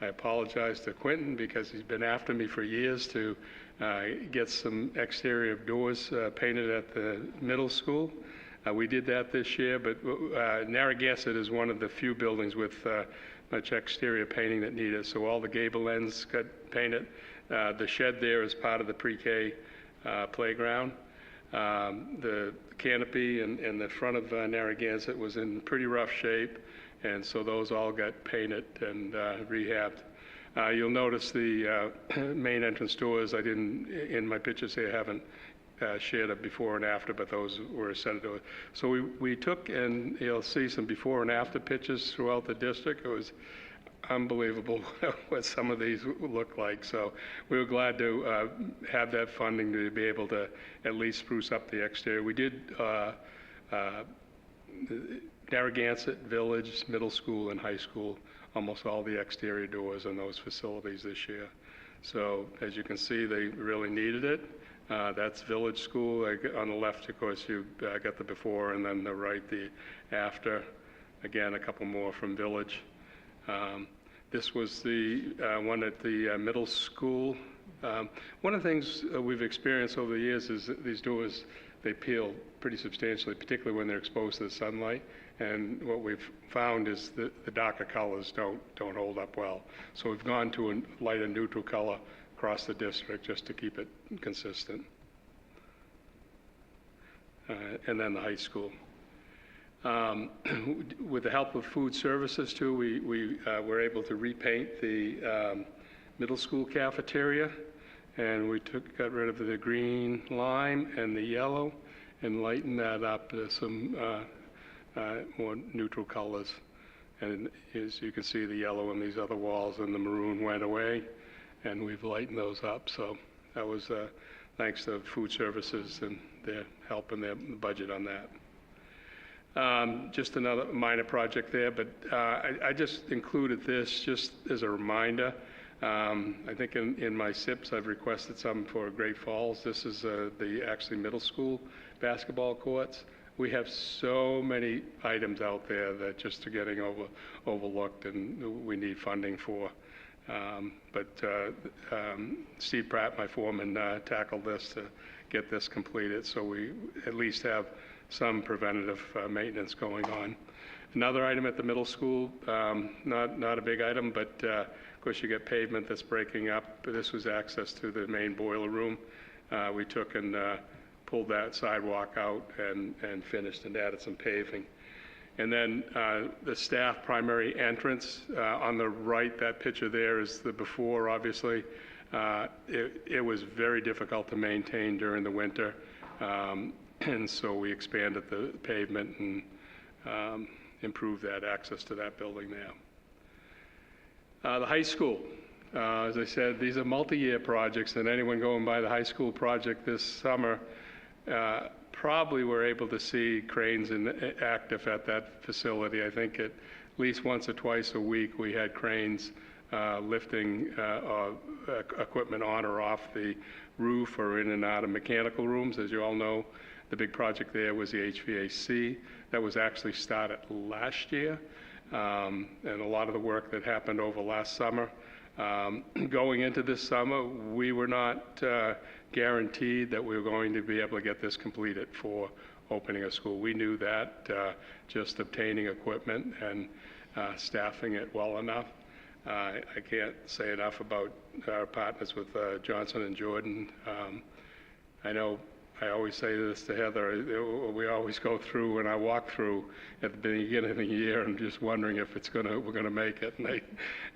I apologize to Quentin because he's been after me for years to get some exterior doors painted at the middle school. We did that this year, but Narragansett is one of the few buildings with much exterior painting that needed. So all the gable ends got painted. The shed there is part of the pre-K playground. The canopy and the front of Narragansett was in pretty rough shape, and so those all got painted and rehabbed. You'll notice the main entrance doors, I didn't, in my pictures here, haven't shared a before and after, but those were a set of doors. So we took, and you'll see some before and after pictures throughout the district. It was unbelievable what some of these look like. So we were glad to have that funding to be able to at least spruce up the exterior. We did Narragansett Village, middle school and high school, almost all the exterior doors in those facilities this year. So as you can see, they really needed it. That's Village School. On the left, of course, you got the before, and then the right, the after. Again, a couple more from Village. This was the one at the middle school. One of the things we've experienced over the years is that these doors, they peel pretty substantially, particularly when they're exposed to the sunlight. And what we've found is that the darker colors don't hold up well. So we've gone to a lighter neutral color across the district just to keep it consistent. And then the high school. With the help of food services too, we were able to repaint the middle school cafeteria, and we got rid of the green lime and the yellow and lightened that up to some more neutral colors. And as you can see, the yellow in these other walls and the maroon went away, and we've lightened those up. So that was thanks to food services and their help and their budget on that. Just another minor project there, but I just included this just as a reminder. I think in my SIPs I've requested some for Great Falls. This is the actually middle school basketball courts. We have so many items out there that just are getting overlooked and we need funding for. But Steve Pratt, my foreman, tackled this to get this completed, so we at least have some preventative maintenance going on. Another item at the middle school, not a big item, but of course you get pavement that's breaking up. This was access to the main boiler room. We took and pulled that sidewalk out and finished and added some paving. And then the staff primary entrance on the right, that picture there is the before, obviously. It was very difficult to maintain during the winter. And so we expanded the pavement and improved that access to that building there. The high school, as I said, these are multi-year projects, and anyone going by the high school project this summer probably were able to see cranes active at that facility. I think at least once or twice a week we had cranes lifting equipment on or off the roof or in and out of mechanical rooms. As you all know, the big project there was the HVAC. That was actually started last year, and a lot of the work that happened over last summer. Going into this summer, we were not guaranteed that we were going to be able to get this completed for opening a school. We knew that just obtaining equipment and staffing it well enough. I can't say enough about our partners with Johnson and Jordan. I know I always say this to Heather, we always go through, and I walk through at the beginning of the year and just wondering if we're gonna make it.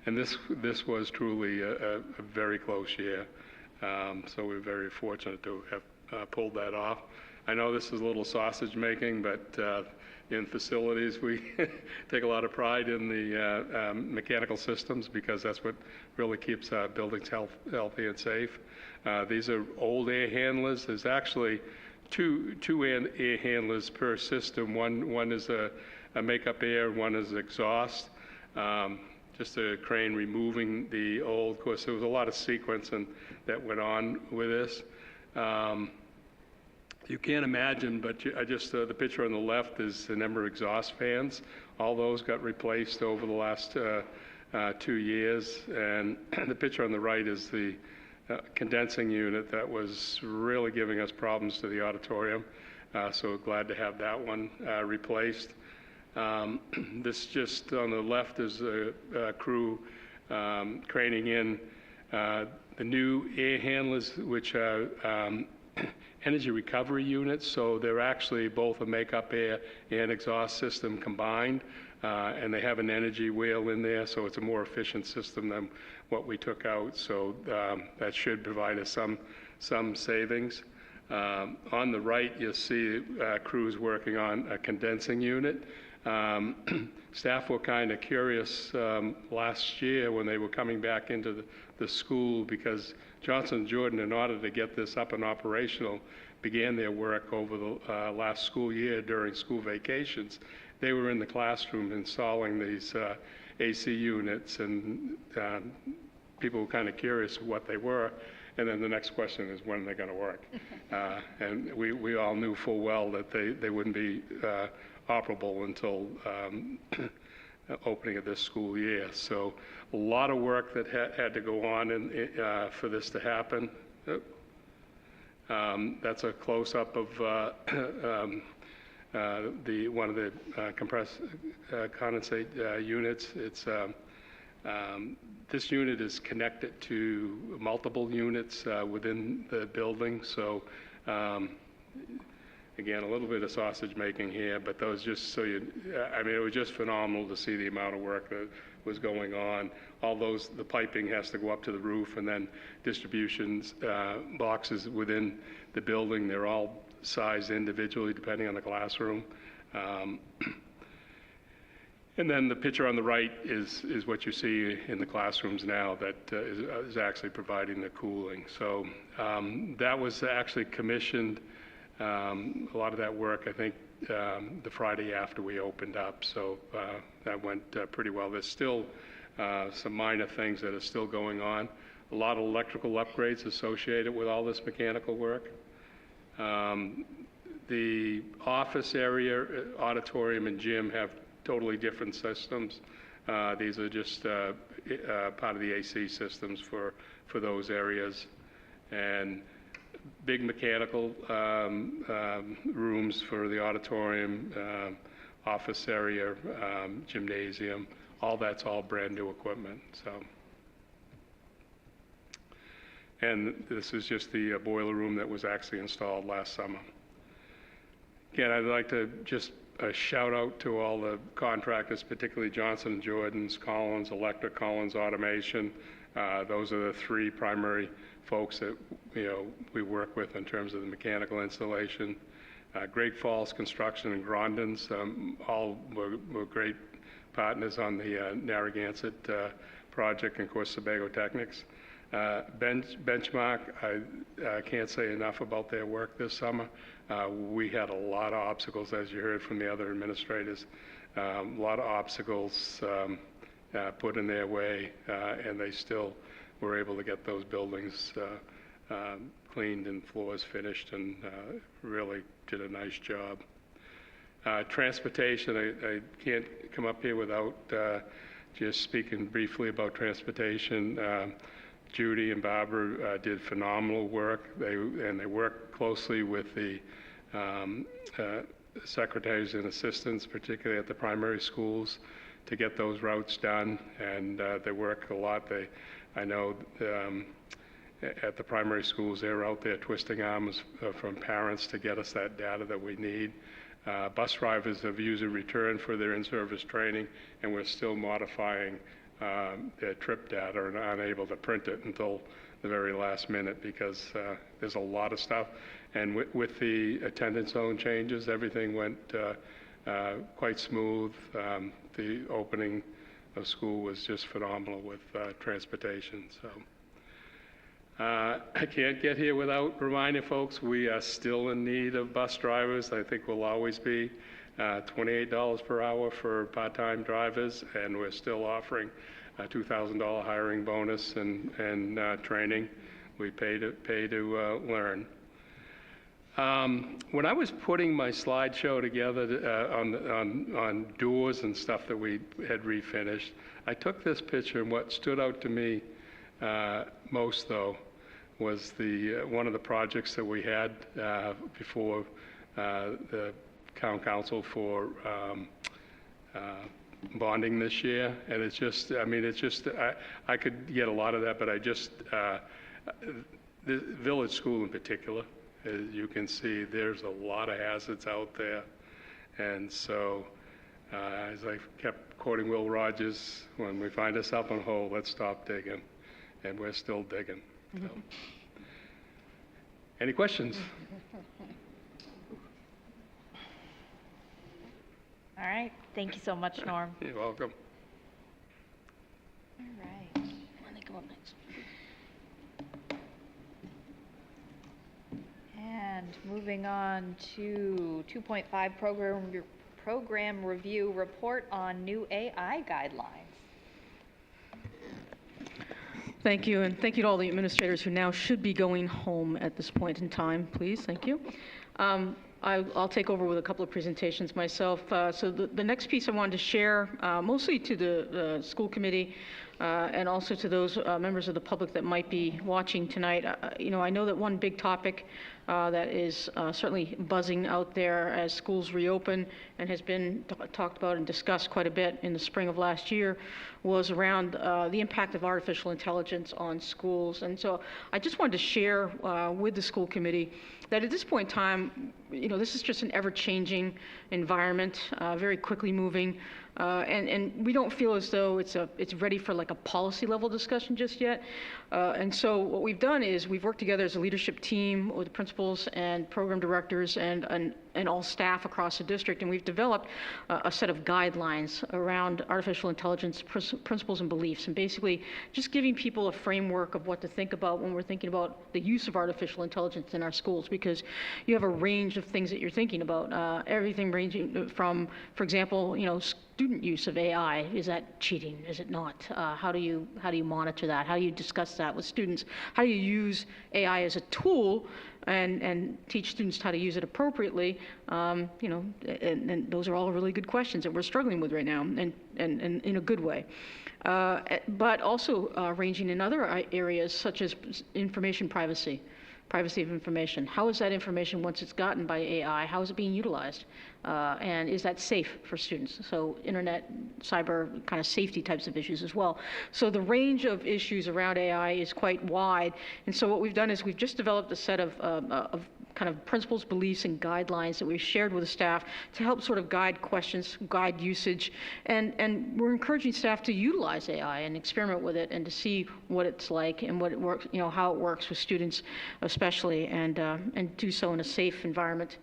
And this was truly a very close year. So we're very fortunate to have pulled that off. I know this is a little sausage making, but in facilities, we take a lot of pride in the mechanical systems because that's what really keeps buildings healthy and safe. These are old air handlers. There's actually two air handlers per system. One is a makeup air, one is exhaust. Just a crane removing the old. Of course, there was a lot of sequencing that went on with this. You can't imagine, but the picture on the left is the number of exhaust fans. All those got replaced over the last 2 years. And the picture on the right is the condensing unit that was really giving us problems to the auditorium. So glad to have that one replaced. This just on the left is a crew craning in the new air handlers, which are energy recovery units. So they're actually both a makeup air and exhaust system combined, and they have an energy wheel in there, so it's a more efficient system than what we took out. So that should provide us some savings. On the right, you'll see crews working on a condensing unit. Staff were kind of curious last year when they were coming back into the school because Johnson & Jordan, in order to get this up and operational, began their work over the last school year during school vacations. They were in the classroom installing these AC units, and people were kind of curious what they were. And then the next question is, when are they going to work? And we all knew full well that they wouldn't be operable until opening of this school year. So a lot of work that had to go on for this to happen. That's a close-up of one of the compressed condensate units. It's this unit is connected to multiple units within the building. So again, a little bit of sausage making here, but those just so you, I mean, it was just phenomenal to see the amount of work that was going on. All those, the piping has to go up to the roof, and then distributions boxes within the building. They're all sized individually depending on the classroom. And then the picture on the right is what you see in the classrooms now that is actually providing the cooling. So that was actually commissioned, a lot of that work, I think, the Friday after we opened up. So that went pretty well. There's still some minor things that are still going on. A lot of electrical upgrades associated with all this mechanical work. The office area, auditorium, and gym have totally different systems. These are just part of the AC systems for those areas. And big mechanical rooms for the auditorium, office area, gymnasium, that's all brand new equipment. So, and this is just the boiler room that was actually installed last summer. Again, I'd like to just shout out to all the contractors, particularly Johnson & Jordan's, Collins Electric, Collins Automation. Those are the three primary folks that we work with in terms of the mechanical installation. Great Falls Construction and Grondins, all were great partners on the Narragansett project, and of course Sebago Technics. Benchmark, I can't say enough about their work this summer. We had a lot of obstacles, as you heard from the other administrators, a lot of obstacles put in their way, and they still were able to get those buildings cleaned and floors finished, and really did a nice job. Transportation, I can't come up here without just speaking briefly about transportation. Judy and Barbara did phenomenal work. They worked closely with the secretaries and assistants, particularly at the primary schools, to get those routes done. And they work a lot. I know at the primary schools, they're out there twisting arms from parents to get us that data that we need. Bus drivers have usually returned for their in-service training, and we're still modifying their trip data and aren't able to print it until the very last minute because there's a lot of stuff. And with the attendance zone changes, everything went quite smooth. The opening of school was just phenomenal with transportation. So I can't get here without reminding folks we are still in need of bus drivers. I think we'll always be. $28 per hour for part-time drivers, and we're still offering a $2,000 hiring bonus and training. We pay to learn. When I was putting my slideshow together on doors and stuff that we had refinished, I took this picture, and what stood out to me most, though, was one of the projects that we had before the Town Council for bonding this year. And it's just, I mean, it's just, I could get a lot of that, but the village school in particular, as you can see, there's a lot of hazards out there. And so, as I kept quoting Will Rogers, when we find ourselves in a hole, let's stop digging. And we're still digging. So. Any questions? All right. Thank you so much, Norm. You're welcome. All right. When they go up next. And moving on to 2.5 program review report on new AI guidelines. Thank you, and thank you to all the administrators who now should be going home at this point in time, please. Thank you. I'll take over with a couple of presentations myself. So the next piece I wanted to share, mostly to the school committee and also to those members of the public that might be watching tonight. I know that one big topic that is certainly buzzing out there as schools reopen and has been talked about and discussed quite a bit in the spring of last year was around the impact of artificial intelligence on schools. And so I just wanted to share with the school committee that at this point in time, this is just an ever-changing environment, very quickly moving, and we don't feel as though it's ready for like a policy level discussion just yet. And so what we've done is we've worked together as a leadership team with the principals and program directors and all staff across the district, and we've developed a set of guidelines around artificial intelligence principles and beliefs, and basically just giving people a framework of what to think about when we're thinking about the use of artificial intelligence in our schools, because you have a range of things that you're thinking about, everything ranging from, for example, student use of AI. Is that cheating? Is it not? How do you monitor that? How do you discuss that with students? How do you use AI as a tool and teach students how to use it appropriately? And those are all really good questions that we're struggling with right now, and in a good way. But also ranging in other areas such as information privacy of information. How is that information, once it's gotten by AI, how is it being utilized? And is that safe for students? So internet, cyber kind of safety types of issues as well. So the range of issues around AI is quite wide. And so what we've done is we've just developed a set of kind of principles, beliefs, and guidelines that we've shared with the staff to help sort of guide questions, guide usage, and we're encouraging staff to utilize AI and experiment with it and to see what it's like and what it works, how it works with students especially, and do so in a safe environment.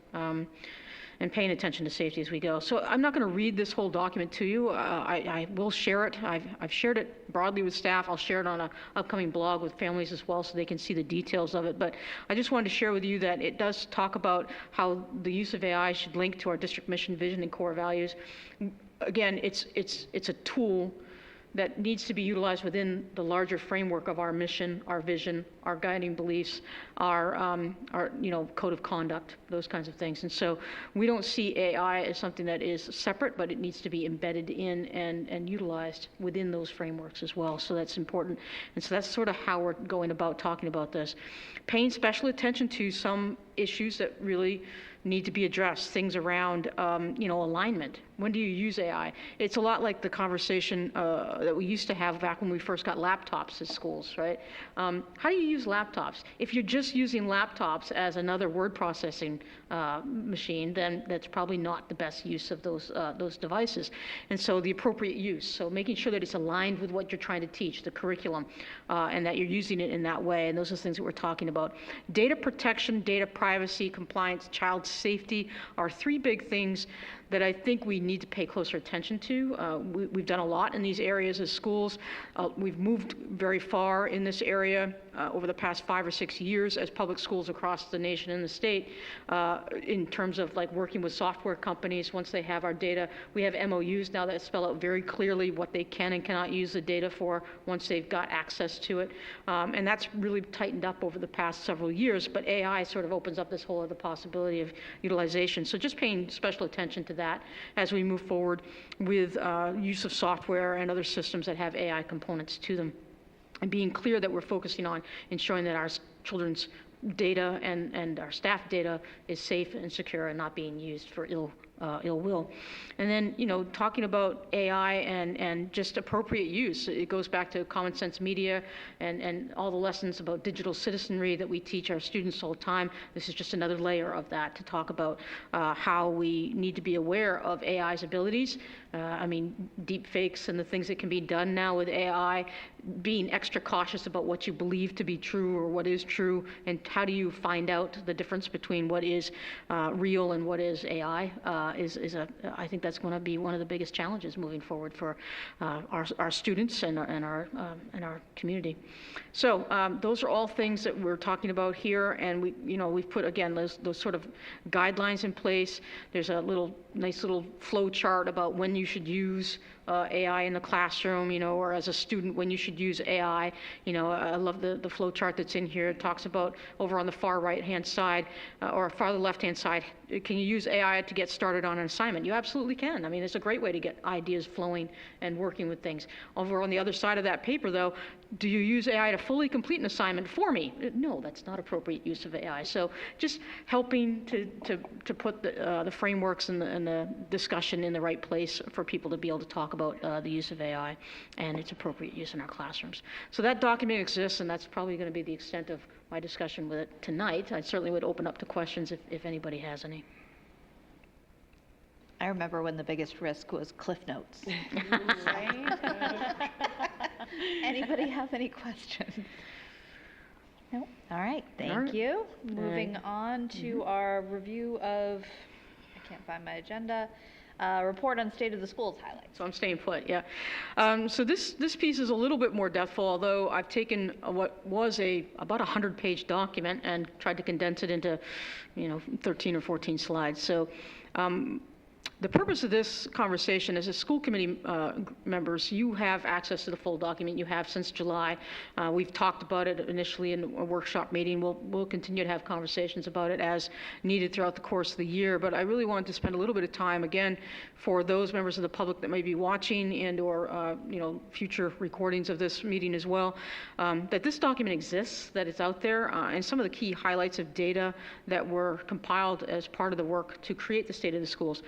And paying attention to safety as we go. So I'm not going to read this whole document to you. I will share it. I've shared it broadly with staff. I'll share it on an upcoming blog with families as well so they can see the details of it. But I just wanted to share with you that it does talk about how the use of AI should link to our district mission, vision, and core values. Again, it's a tool that needs to be utilized within the larger framework of our mission, our vision, our guiding beliefs, our code of conduct, those kinds of things. And so we don't see AI as something that is separate, but it needs to be embedded in and utilized within those frameworks as well. So that's important. And so that's sort of how we're going about talking about this. Paying special attention to some issues that really need to be addressed, things around alignment, When do you use AI? It's a lot like the conversation that we used to have back when we first got laptops at schools, right? How do you use laptops? If you're just using laptops as another word processing machine, then that's probably not the best use of those devices. And so the appropriate use, so making sure that it's aligned with what you're trying to teach, the curriculum, and that you're using it in that way. And those are the things that we're talking about. Data protection, data privacy, compliance, child safety are three big things that I think we need to pay closer attention to. We've done a lot in these areas as schools. We've moved very far in this area over the past 5 or 6 years as public schools across the nation and the state in terms of like working with software companies. Once they have our data, we have MOUs now that spell out very clearly what they can and cannot use the data for once they've got access to it. And that's really tightened up over the past several years, but AI sort of opens up this whole other possibility of utilization. So just paying special attention to that as we move forward with use of software and other systems that have AI components to them. And being clear that we're focusing on ensuring that our children's data and our staff data is safe and secure and not being used for ill will. And then, talking about AI and just appropriate use. It goes back to common sense media and all the lessons about digital citizenry that we teach our students all the time. This is just another layer of that to talk about how we need to be aware of AI's abilities. Deep fakes and the things that can be done now with AI, being extra cautious about what you believe to be true or what is true, and how do you find out the difference between what is real and what is AI. I think that's going to be one of the biggest challenges moving forward for our students and our community. So those are all things that we're talking about here, and we've put again those sort of guidelines in place. There's a nice little flow chart about when you should use AI in the classroom, or as a student when you should use AI. I love the flow chart that's in here. It talks about over on the far right-hand side or far left-hand side, can you use AI to get started on an assignment? You absolutely can. It's a great way to get ideas flowing and working with things. Over on the other side of that paper, though, do you use AI to fully complete an assignment for me? No, that's not appropriate use of AI. So just helping to put the frameworks and the discussion in the right place for people to be able to talk about the use of AI and its appropriate use in our classrooms. So that document exists, and that's probably going to be the extent of my discussion with it tonight. I certainly would open up to questions if anybody has any. I remember when the biggest risk was Cliff Notes. Anybody have any questions? No? All right, thank you. Moving on to our review of, I can't find my agenda, report on state of the schools highlights. So I'm staying put, yeah. So this piece is a little bit more depthful, although I've taken what was about 100-page document and tried to condense it into 13 or 14 slides. So the purpose of this conversation is as school committee members, you have access to the full document. You have since July. We've talked about it initially in a workshop meeting. We'll continue to have conversations about it as needed throughout the course of the year. But I really wanted to spend a little bit of time, again, for those members of the public that may be watching and or future recordings of this meeting as well, that this document exists, that it's out there, and some of the key highlights of data that were compiled as part of the work to create the State of the Schools.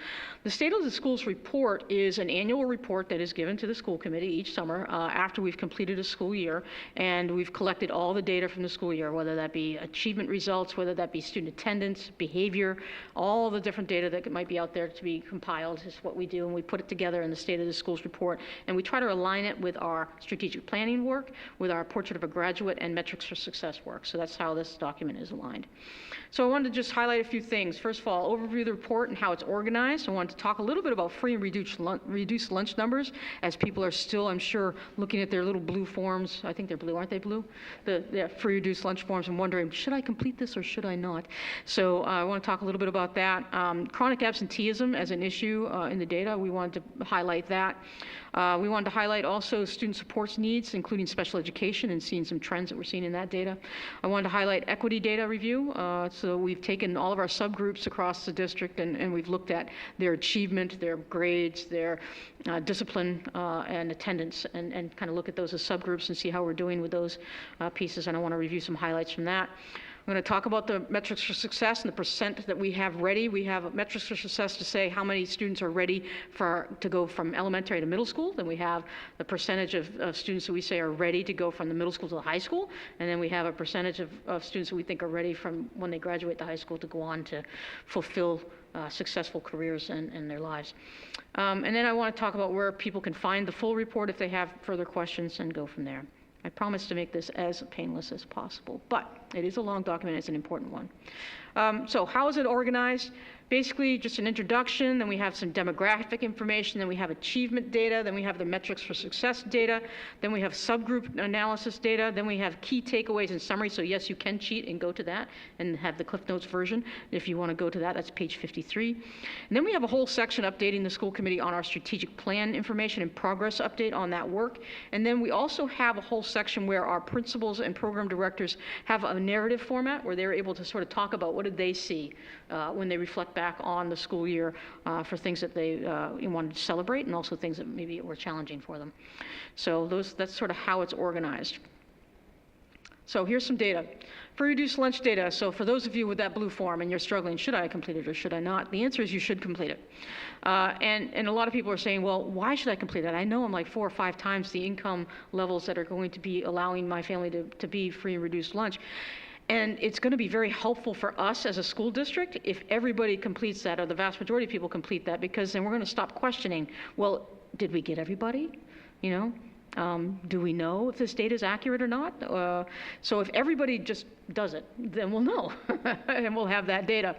The State of the Schools report is an annual report that is given to the school committee each summer after we've completed a school year, and we've collected all the data from the school year, whether that be achievement results, whether that be student attendance, behavior, all the different data that might be out there to be compiled is what we do, and we put it together in the State of the Schools report, and we try to align it with our strategic planning work, with our Portrait of a Graduate and Metrics for Success work. So that's how this document is aligned. So I wanted to just highlight a few things. First of all, overview of the report and how it's organized. I wanted to talk a little bit about free and reduced lunch numbers, as people are still, I'm sure, looking at their little blue forms. I think they're blue, aren't they blue? The free reduced lunch forms and wondering, should I complete this or should I not? So I want to talk a little bit about that. Chronic absenteeism as an issue in the data. We wanted to highlight that. We wanted to highlight also student supports needs, including special education, and seeing some trends that we're seeing in that data. I wanted to highlight equity data review. So we've taken all of our subgroups across the district and we've looked at their achievement, their grades, their discipline and attendance, and kind of look at those as subgroups and see how we're doing with those pieces. And I want to review some highlights from that. I'm going to talk about the metrics for success and the percent that we have ready. We have metrics for success to say how many students are ready to go from elementary to middle school. Then we have the percentage of students that we say are ready to go from the middle school to the high school. And then we have a percentage of students that we think are ready from when they graduate the high school to go on to fulfill successful careers in their lives. And then I want to talk about where people can find the full report if they have further questions and go from there. I promise to make this as painless as possible, but it is a long document, it's an important one. So how is it organized? Basically, just an introduction, then we have some demographic information, then we have achievement data, then we have the metrics for success data, then we have subgroup analysis data, then we have key takeaways and summary. So yes, you can cheat and go to that and have the Cliff Notes version. If you want to go to that, that's page 53. And then we have a whole section updating the school committee on our strategic plan information and progress update on that work. And then we also have a whole section where our principals and program directors have a narrative format where they're able to sort of talk about what did they see when they reflect back on the school year for things that they wanted to celebrate and also things that maybe were challenging for them. So that's sort of how it's organized. So here's some data. For reduced lunch data, so for those of you with that blue form and you're struggling, should I complete it or should I not? The answer is you should complete it. And a lot of people are saying, well, why should I complete it? I know I'm like 4 or 5 times the income levels that are going to be allowing my family to be free and reduced lunch. And it's going to be very helpful for us as a school district if everybody completes that, or the vast majority of people complete that, because then we're going to stop questioning, well, did we get everybody? You know, do we know if this data is accurate or not? So if everybody just does it, then we'll know, and we'll have that data.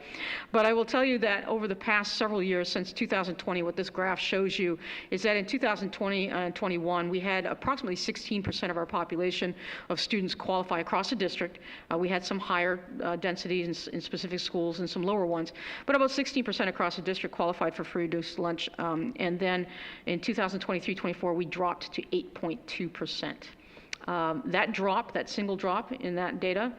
But I will tell you that over the past several years, since 2020, what this graph shows you is that in 2020 and 21, we had approximately 16% of our population of students qualify across the district. We had some higher densities in specific schools and some lower ones, but about 16% across the district qualified for free reduced lunch. And then in 2023-24, we dropped to 8.2%. That drop, that single drop in that data,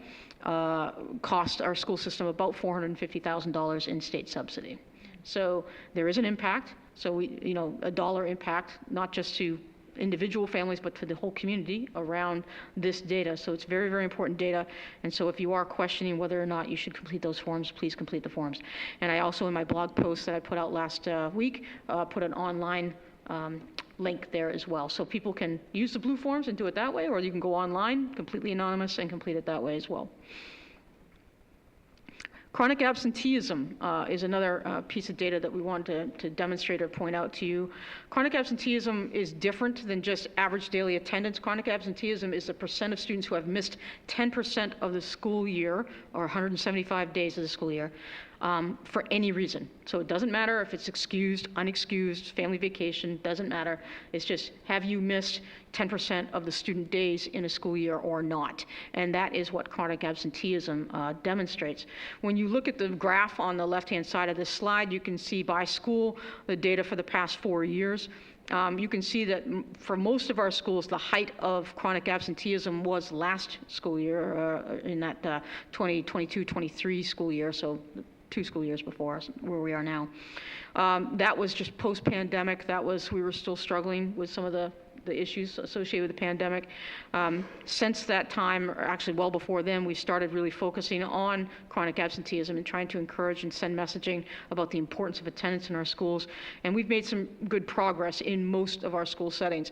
cost our school system about $450,000 in state subsidy. So there is an impact. So a dollar impact, not just to individual families, but to the whole community around this data. So it's very, very important data. And so if you are questioning whether or not you should complete those forms, please complete the forms. And I also, in my blog post that I put out last week, put an online link there as well. So people can use the blue forms and do it that way, or you can go online, completely anonymous, and complete it that way as well. Chronic absenteeism is another piece of data that we wanted to demonstrate or point out to you. Chronic absenteeism is different than just average daily attendance. Chronic absenteeism is the percent of students who have missed 10% of the school year, or 175 days of the school year, for any reason. So it doesn't matter if it's excused, unexcused, family vacation, doesn't matter. It's just, have you missed 10% of the student days in a school year or not? And that is what chronic absenteeism demonstrates. When you look at the graph on the left-hand side of this slide, you can see by school the data for the past 4 years. You can see that for most of our schools, the height of chronic absenteeism was last school year, in that 2022-23 school year, so 2 school years before us, where we are now. That was just post-pandemic. We were still struggling with some of the issues associated with the pandemic. Since that time, or actually well before then, we started really focusing on chronic absenteeism and trying to encourage and send messaging about the importance of attendance in our schools. And we've made some good progress in most of our school settings.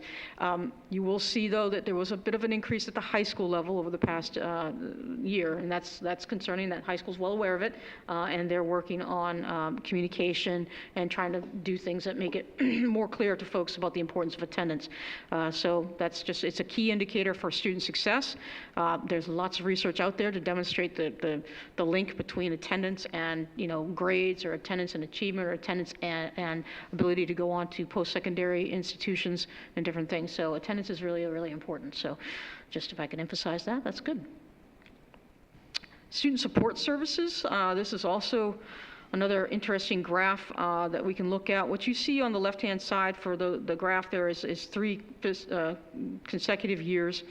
You will see, though, that there was a bit of an increase at the high school level over the past year, and that's concerning. That high school's well aware of it, and they're working on communication and trying to do things that make it more clear to folks about the importance of attendance. So that's just, it's a key indicator for student success. There's lots of research out there to demonstrate the link between attendance and, grades, or attendance and achievement, or attendance and ability to go on to post-secondary institutions and different things. So attendance is really, really important. So just if I can emphasize that, that's good. Student support services, this is also another interesting graph that we can look at. What you see on the left-hand side for the graph there is 3 consecutive years.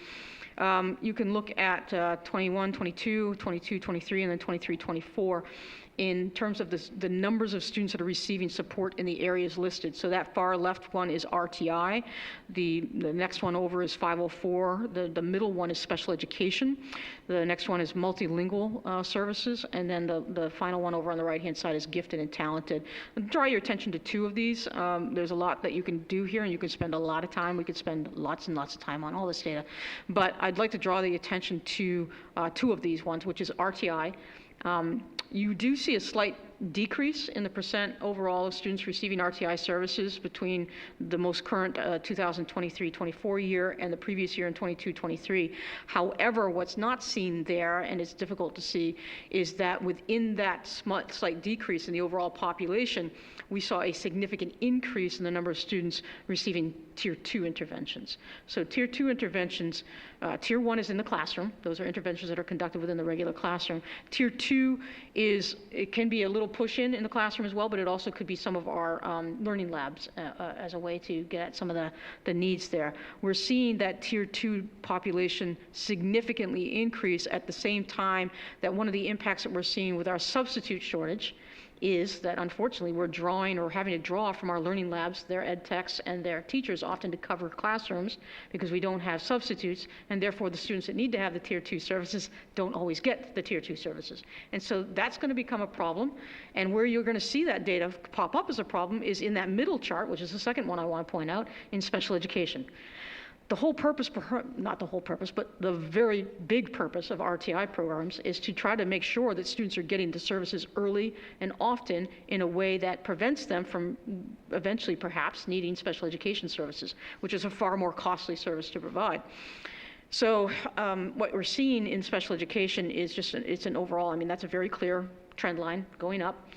You can look at 21, 22, 22, 23, and then 23, 24. in terms of the numbers of students that are receiving support in the areas listed. So that far left one is RTI. The next one over is 504. The middle one is special education. The next one is multilingual services. And then the final one over on the right-hand side is gifted and talented. I'll draw your attention to two of these. There's a lot that you can do here, and you can spend a lot of time. We could spend lots and lots of time on all this data. But I'd like to draw the attention to two of these ones, which is RTI. You do see a slight decrease in the percent overall of students receiving RTI services between the most current 2023-24 year and the previous year in 22-23. However, what's not seen there, and it's difficult to see, is that within that slight decrease in the overall population, we saw a significant increase in the number of students receiving Tier 2 interventions. So Tier 2 interventions, Tier 1 is in the classroom. Those are interventions that are conducted within the regular classroom. Tier 2 it can be a little push-in the classroom as well, but it also could be some of our learning labs as a way to get at some of the needs there. We're seeing that Tier 2 population significantly increase at the same time that one of the impacts that we're seeing with our substitute shortage is that unfortunately we're drawing or having to draw from our learning labs, their ed techs and their teachers often to cover classrooms because we don't have substitutes, and therefore the students that need to have the Tier 2 services don't always get the Tier 2 services. And so that's going to become a problem, and where you're going to see that data pop up as a problem is in that middle chart, which is the second one I want to point out, in special education. The whole purpose, not the whole purpose, but the very big purpose of RTI programs is to try to make sure that students are getting the services early and often in a way that prevents them from eventually perhaps needing special education services, which is a far more costly service to provide. So what we're seeing in special education is it's an overall, that's a very clear trend line going up.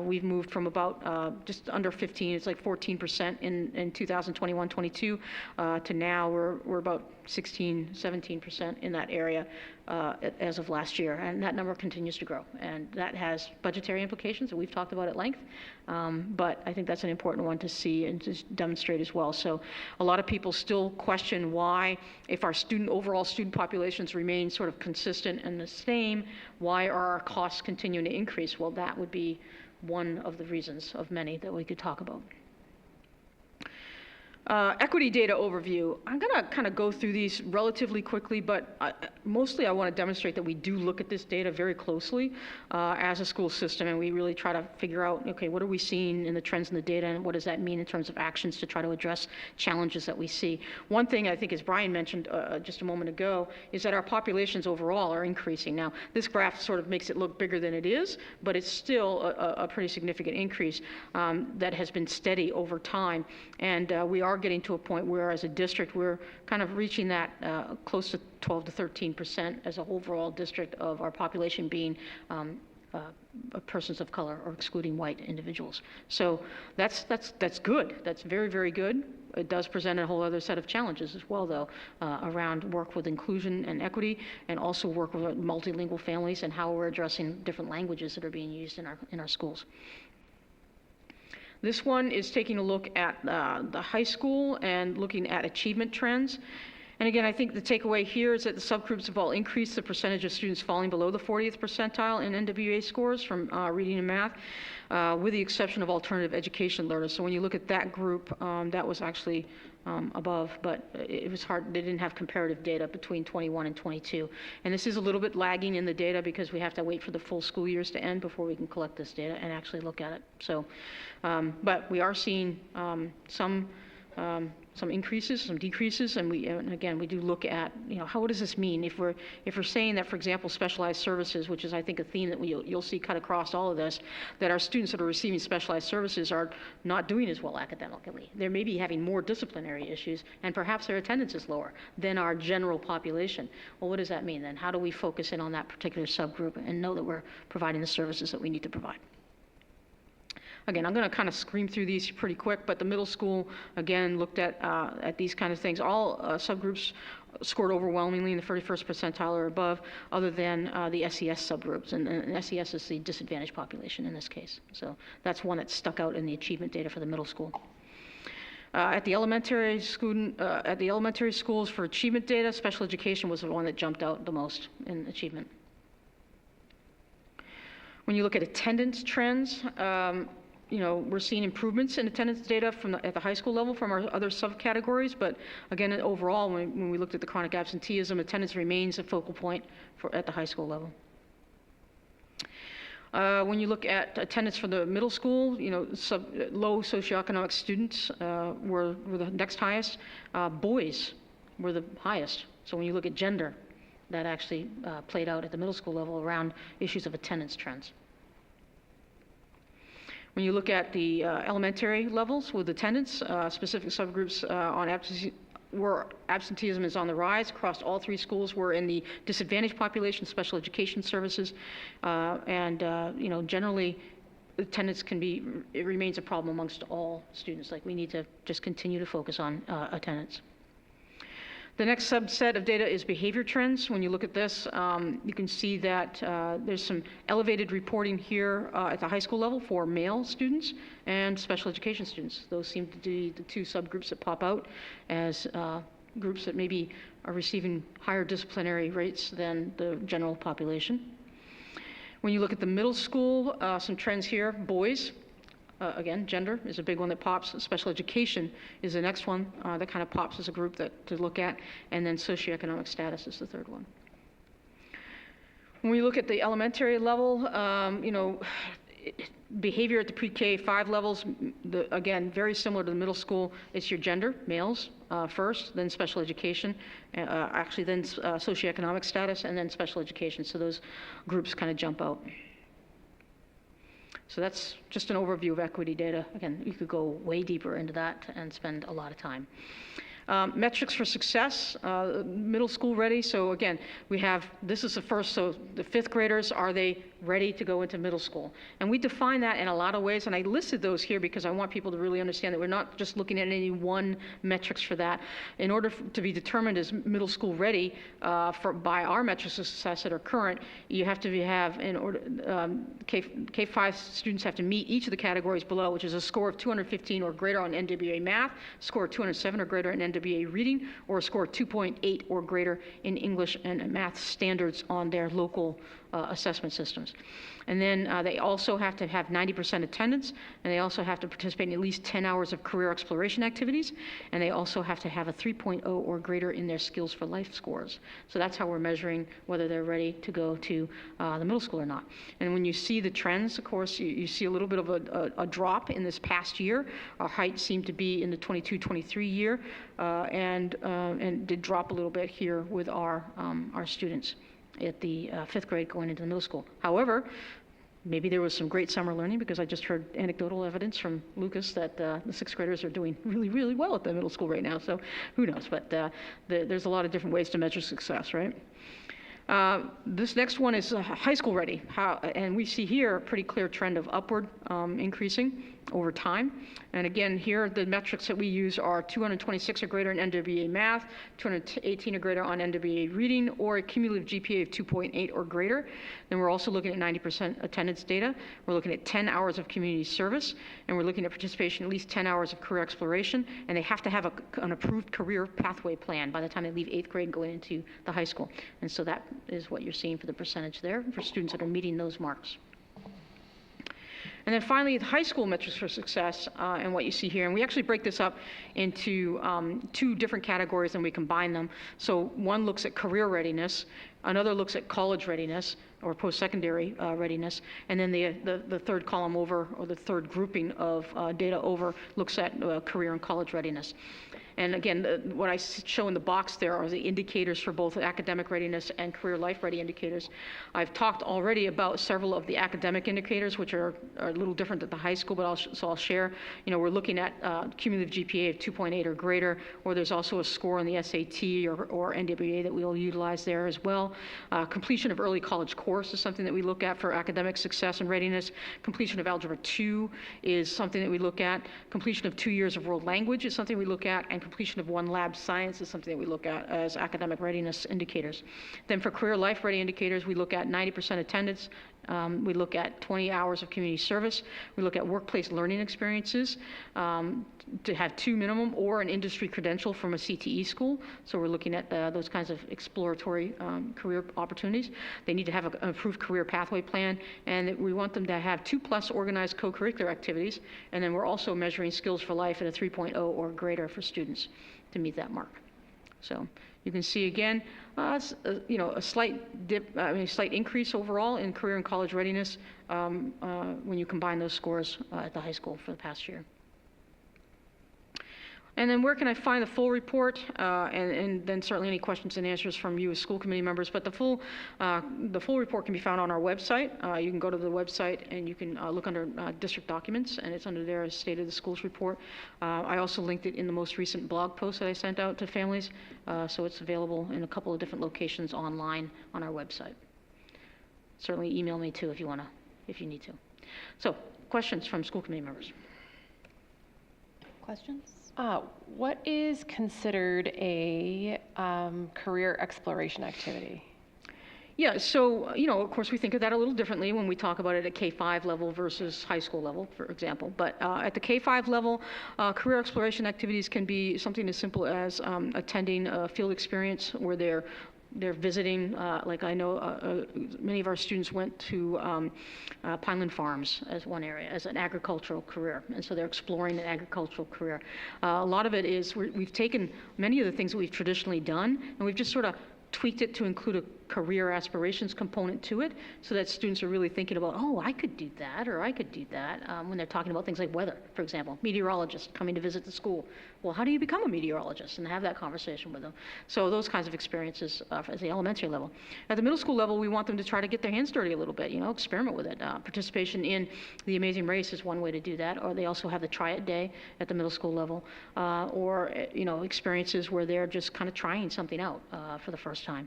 We've moved from about just under 15, it's like 14% in 2021-22, to now we're about 16, 17% in that area as of last year, and that number continues to grow. And that has budgetary implications that we've talked about at length, but I think that's an important one to see and to demonstrate as well. So a lot of people still question why, if our overall student populations remain sort of consistent and the same, why are our costs continuing to increase? Well, that would be one of the reasons of many that we could talk about. Equity data overview. I'm going to kind of go through these relatively quickly, but mostly I want to demonstrate that we do look at this data very closely as a school system, and we really try to figure out, okay, what are we seeing in the trends in the data, and what does that mean in terms of actions to try to address challenges that we see. One thing I think, as Brian mentioned just a moment ago, is that our populations overall are increasing. Now, this graph sort of makes it look bigger than it is, but it's still a pretty significant increase that has been steady over time, and we are getting to a point where, as a district, we're kind of reaching that close to 12 to 13% as an overall district of our population being persons of color or excluding white individuals. So that's good. That's very, very good. It does present a whole other set of challenges as well, though, around work with inclusion and equity, and also work with multilingual families and how we're addressing different languages that are being used in our schools. This one is taking a look at the high school and looking at achievement trends. And again, I think the takeaway here is that the subgroups have all increased the percentage of students falling below the 40th percentile in NWEA scores from reading and math, with the exception of alternative education learners. So when you look at that group, that was actually above, but it was hard. They didn't have comparative data between 21 and 22. And this is a little bit lagging in the data because we have to wait for the full school years to end before we can collect this data and actually look at it. So, but we are seeing some increases, some decreases, and again, we do look at, what does this mean? If we're saying that, for example, specialized services, which is, I think, a theme that you'll see cut across all of this, that our students that are receiving specialized services are not doing as well academically. They may be having more disciplinary issues, and perhaps their attendance is lower than our general population. Well, what does that mean then? How do we focus in on that particular subgroup and know that we're providing the services that we need to provide? Again, I'm going to kind of scream through these pretty quick, but the middle school, again, looked at these kind of things. All subgroups scored overwhelmingly in the 31st percentile or above, other than the SES subgroups, and SES is the disadvantaged population in this case. So that's one that stuck out in the achievement data for the middle school. At the elementary schools for achievement data, special education was the one that jumped out the most in achievement. When you look at attendance trends, we're seeing improvements in attendance data at the high school level from our other subcategories, but again, overall, when we looked at the chronic absenteeism, attendance remains a focal point at the high school level. When you look at attendance for the middle school, low socioeconomic students were the next highest. Boys were the highest. So when you look at gender, that actually played out at the middle school level around issues of attendance trends. When you look at the elementary levels with attendance, specific subgroups on absenteeism is on the rise across all 3 schools. We're in the disadvantaged population, special education services, generally attendance it remains a problem amongst all students. Like, we need to just continue to focus on attendance. The next subset of data is behavior trends. When you look at this, you can see that there's some elevated reporting here at the high school level for male students and special education students. Those seem to be the 2 subgroups that pop out as groups that maybe are receiving higher disciplinary rates than the general population. When you look at the middle school, some trends here. Boys, again, gender is a big one that pops. Special education is the next one that kind of pops as a group to look at. And then socioeconomic status is the third one. When we look at the elementary level, behavior at the pre-K 5 levels, again, very similar to the middle school. It's your gender, males first, then special education, then socioeconomic status, and then special education. So those groups kind of jump out. So that's just an overview of equity data. Again, you could go way deeper into that and spend a lot of time. Metrics for success, middle school ready. So again, this is the first, so the 5th graders, are they ready to go into middle school? And we define that in a lot of ways, and I listed those here because I want people to really understand that we're not just looking at any one metrics for that. In order to be determined as middle school ready by our metrics of success that are current, you have to K-5 students have to meet each of the categories below, which is a score of 215 or greater on NWA math, score of 207 or greater in NWA reading, or a score of 2.8 or greater in English and math standards on their local assessment systems. And then they also have to have 90% attendance, and they also have to participate in at least 10 hours of career exploration activities, and they also have to have a 3.0 or greater in their skills for life scores. So that's how we're measuring whether they're ready to go to the middle school or not. And when you see the trends, of course, you see a little bit of a drop in this past year. Our height seemed to be in the 22-23 year, and did drop a little bit here with our students at the 5th grade going into the middle school. However, maybe there was some great summer learning, because I just heard anecdotal evidence from Lucas that the 6th graders are doing really, really well at the middle school right now. So who knows? But there's a lot of different ways to measure success, right? This next one is high school ready. And we see here a pretty clear trend of upward increasing over time. And again, here the metrics that we use are 226 or greater in NWA math, 218 or greater on NWA reading, or a cumulative GPA of 2.8 or greater. Then we're also looking at 90% attendance data. We're looking at 10 hours of community service, and we're looking at participation in at least 10 hours of career exploration, and they have to have an approved career pathway plan by the time they leave 8th grade and go into the high school. And so that is what you're seeing for the percentage there for students that are meeting those marks. And then finally, the high school metrics for success, and what you see here. And we actually break this up into 2 different categories, and we combine them. So one looks at career readiness, another looks at college readiness or post-secondary readiness, and then the third column over, or the third grouping of data over, looks at career and college readiness. And again, what I show in the box there are the indicators for both academic readiness and career life ready indicators. I've talked already about several of the academic indicators, which are a little different at the high school, but I'll share. We're looking at cumulative GPA of 2.8 or greater, or there's also a score on the SAT or NWA that we'll utilize there as well. Completion of early college course is something that we look at for academic success and readiness. Completion of Algebra 2 is something that we look at. Completion of 2 years of world language is something we look at, and completion of one lab science is something that we look at as academic readiness indicators. Then for career life ready indicators, we look at 90% attendance. We look at 20 hours of community service. We look at workplace learning experiences to have 2 minimum or an industry credential from a CTE school. So we're looking at those kinds of exploratory career opportunities. They need to have an approved career pathway plan, and we want them to have 2+ organized co-curricular activities. And then we're also measuring skills for life at a 3.0 or greater for students to meet that mark. So you can see again, a slight dip, slight increase overall in career and college readiness when you combine those scores at the high school for the past year. And then where can I find the full report? And then certainly any questions and answers from you as school committee members. But the full report can be found on our website. You can go to the website and you can look under district documents, and it's under there as State of the Schools report. I also linked it in the most recent blog post that I sent out to families. So it's available in a couple of different locations online on our website. Certainly email me too if you need to. So questions from school committee members? Questions? What is considered a career exploration activity? Yeah, so, of course, we think of that a little differently when we talk about it at K-5 level versus high school level, for example. But at the K-5 level, career exploration activities can be something as simple as attending a field experience where they're visiting, like I know many of our students went to Pineland Farms as one area, as an agricultural career, and so they're exploring an agricultural career. A lot of it is we've taken many of the things that we've traditionally done, and we've just sort of tweaked it to include a career aspirations component to it, so that students are really thinking about, oh, I could do that, or I could do that, when they're talking about things like weather, for example. Meteorologists coming to visit the school. Well, how do you become a meteorologist? And have that conversation with them. So those kinds of experiences at the elementary level. At the middle school level, we want them to try to get their hands dirty a little bit, experiment with it. Participation in the Amazing Race is one way to do that, or they also have the Try It Day at the middle school level, or experiences where they're just kind of trying something out for the first time.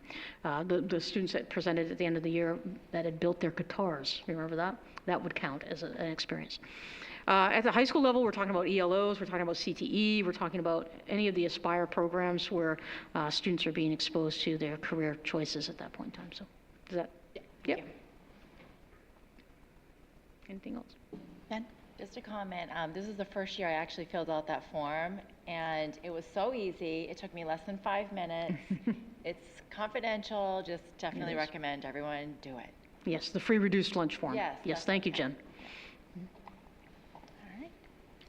The students that presented at the end of the year that had built their guitars, remember that? That would count as an experience. At the high school level, we're talking about ELOs, we're talking about CTE, we're talking about any of the Aspire programs where students are being exposed to their career choices at that point in time. So, does that? Yeah. Yep. Anything else? Ben? Just a comment. This is the first year I actually filled out that form, and it was so easy. It took me less than 5 minutes. It's confidential. Just definitely recommend everyone do it. Yes, the free reduced lunch form. Yes, thank you, Jen. All right.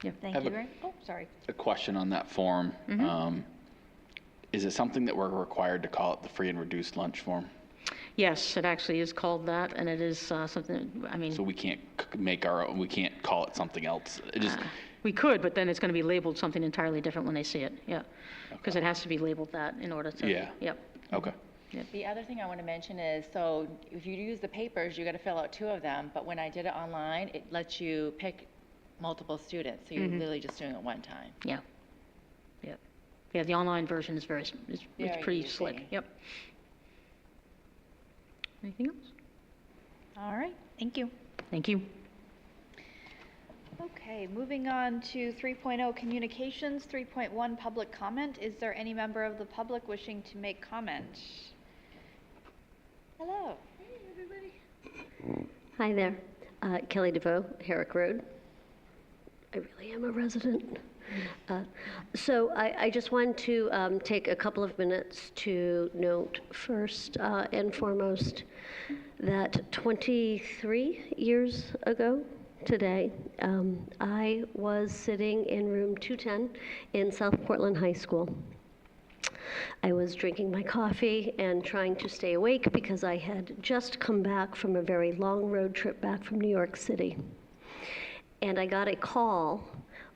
Yeah. Thank you very much. Oh, sorry. A question on that form. Is it something that we're required to call it the free and reduced lunch form? Yes, it actually is called that, and it is something, So we can't make our own, we can't call it something else? It just, we could, but then it's going to be labeled something entirely different when they see it, yeah. Because it has to be labeled that in order to, Yep. Okay. Yep. The other thing I want to mention is, so if you use the papers, you got to fill out 2 of them, but when I did it online, it lets you pick multiple students, so you're literally just doing it one time. Yeah. Yep. Yeah, the online version is it's pretty easy. slick. Yep. Anything else? All right. Thank you. Thank you. Okay, moving on to 3.0 communications, 3.1 public comment. Is there any member of the public wishing to make comment? Hello. Hey, everybody. Hi there. Kelly DeVoe, Herrick Road. I really am a resident. So I just wanted to take a couple of minutes to note first and foremost that 23 years ago today, I was sitting in room 210 in South Portland High School. I was drinking my coffee and trying to stay awake because I had just come back from a very long road trip back from New York City. And I got a call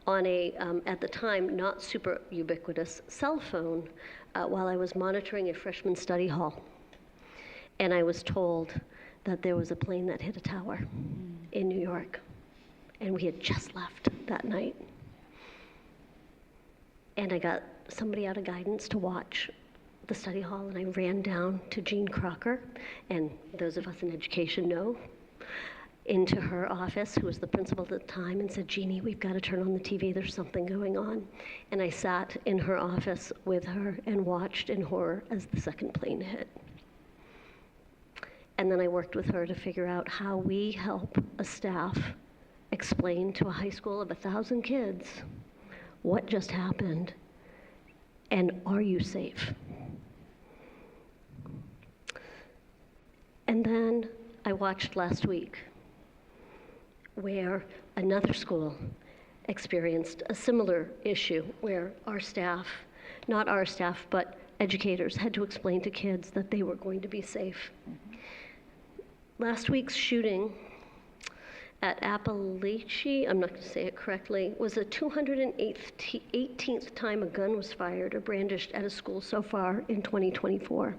on a, at the time, not super ubiquitous cell phone while I was monitoring a freshman study hall. And I was told that there was a plane that hit a tower in New York. And we had just left that night. And I got somebody out of guidance to watch the study hall, and I ran down to Jean Crocker, and those of us in education know into her office, who was the principal at the time, and said, Jeannie, we've got to turn on the TV. There's something going on. And I sat in her office with her and watched in horror as the second plane hit. And then I worked with her to figure out how we help a staff explain to a high school of 1,000 kids what just happened and are you safe? And then I watched last week where another school experienced a similar issue where our staff, not our staff, but educators had to explain to kids that they were going to be safe. Last week's shooting at Appalachia, I'm not going to say it correctly, was the 218th time a gun was fired or brandished at a school so far in 2024.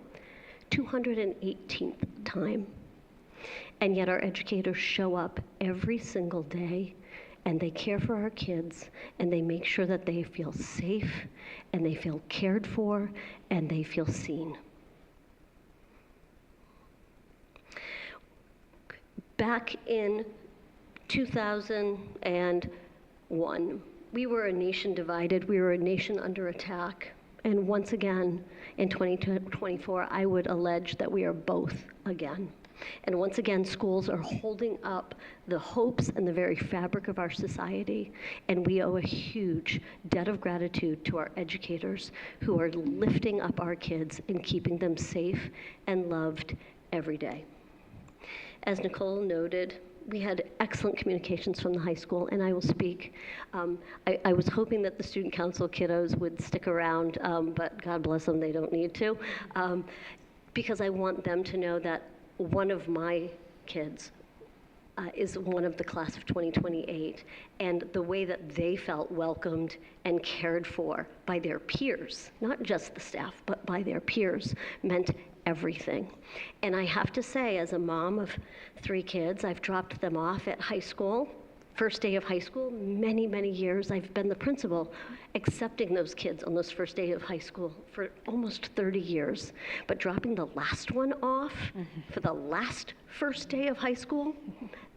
218th time. And yet our educators show up every single day and they care for our kids and they make sure that they feel safe and they feel cared for and they feel seen. Back in 2001, we were a nation divided, we were a nation under attack. And once again, in 2024, I would allege that we are both again. And once again, schools are holding up the hopes and the very fabric of our society. And we owe a huge debt of gratitude to our educators who are lifting up our kids and keeping them safe and loved every day. As Nicole noted, we had excellent communications from the high school, and I will speak. I was hoping that the student council kiddos would stick around, but God bless them, they don't need to, because I want them to know that one of my kids is one of the class of 2028, and the way that they felt welcomed and cared for by their peers, not just the staff, but by their peers, meant everything. And I have to say, as a mom of 3 kids, I've dropped them off at high school, first day of high school, many, many years. I've been the principal accepting those kids on those first day of high school for almost 30 years. But dropping the last one off for the last first day of high school,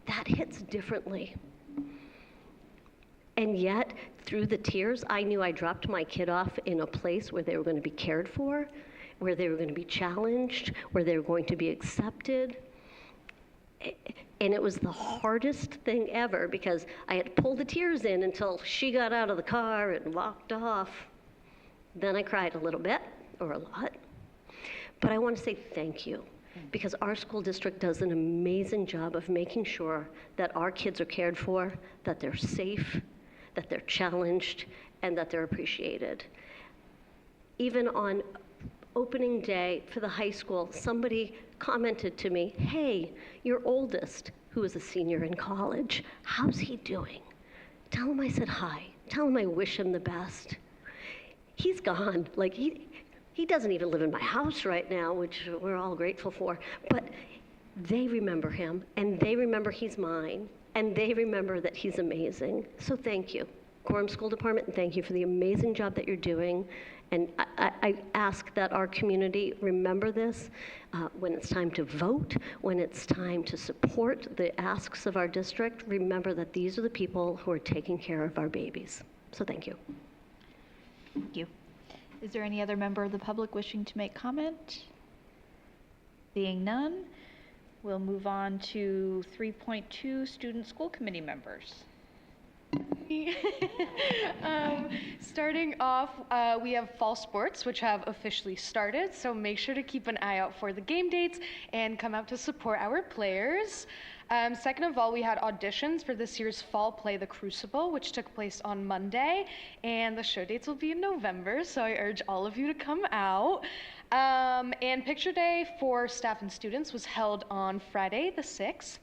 that hits differently. And yet, through the tears, I knew I dropped my kid off in a place where they were going to be cared for, where they were going to be challenged, where they were going to be accepted. And it was the hardest thing ever because I had to pull the tears in until she got out of the car and walked off. Then I cried a little bit, or a lot. But I want to say thank you, because our school district does an amazing job of making sure that our kids are cared for, that they're safe, that they're challenged, and that they're appreciated. Even on opening day for the high school, somebody commented to me, hey, your oldest, who is a senior in college, how's he doing? Tell him I said hi. Tell him I wish him the best. He's gone. Like, he doesn't even live in my house right now, which we're all grateful for. But they remember him, and they remember he's mine, and they remember that he's amazing. So thank you, Gorham School Department, and thank you for the amazing job that you're doing. And I ask that our community remember this when it's time to vote, when it's time to support the asks of our district. Remember that these are the people who are taking care of our babies. So thank you. Thank you. Is there any other member of the public wishing to make comment? Seeing none, we'll move on to 3.2 student school committee members. Starting off, we have fall sports, which have officially started, so make sure to keep an eye out for the game dates and come out to support our players. Second of all, we had auditions for this year's fall play, The Crucible, which took place on Monday, and the show dates will be in November, so I urge all of you to come out. And picture day for staff and students was held on Friday the 6th.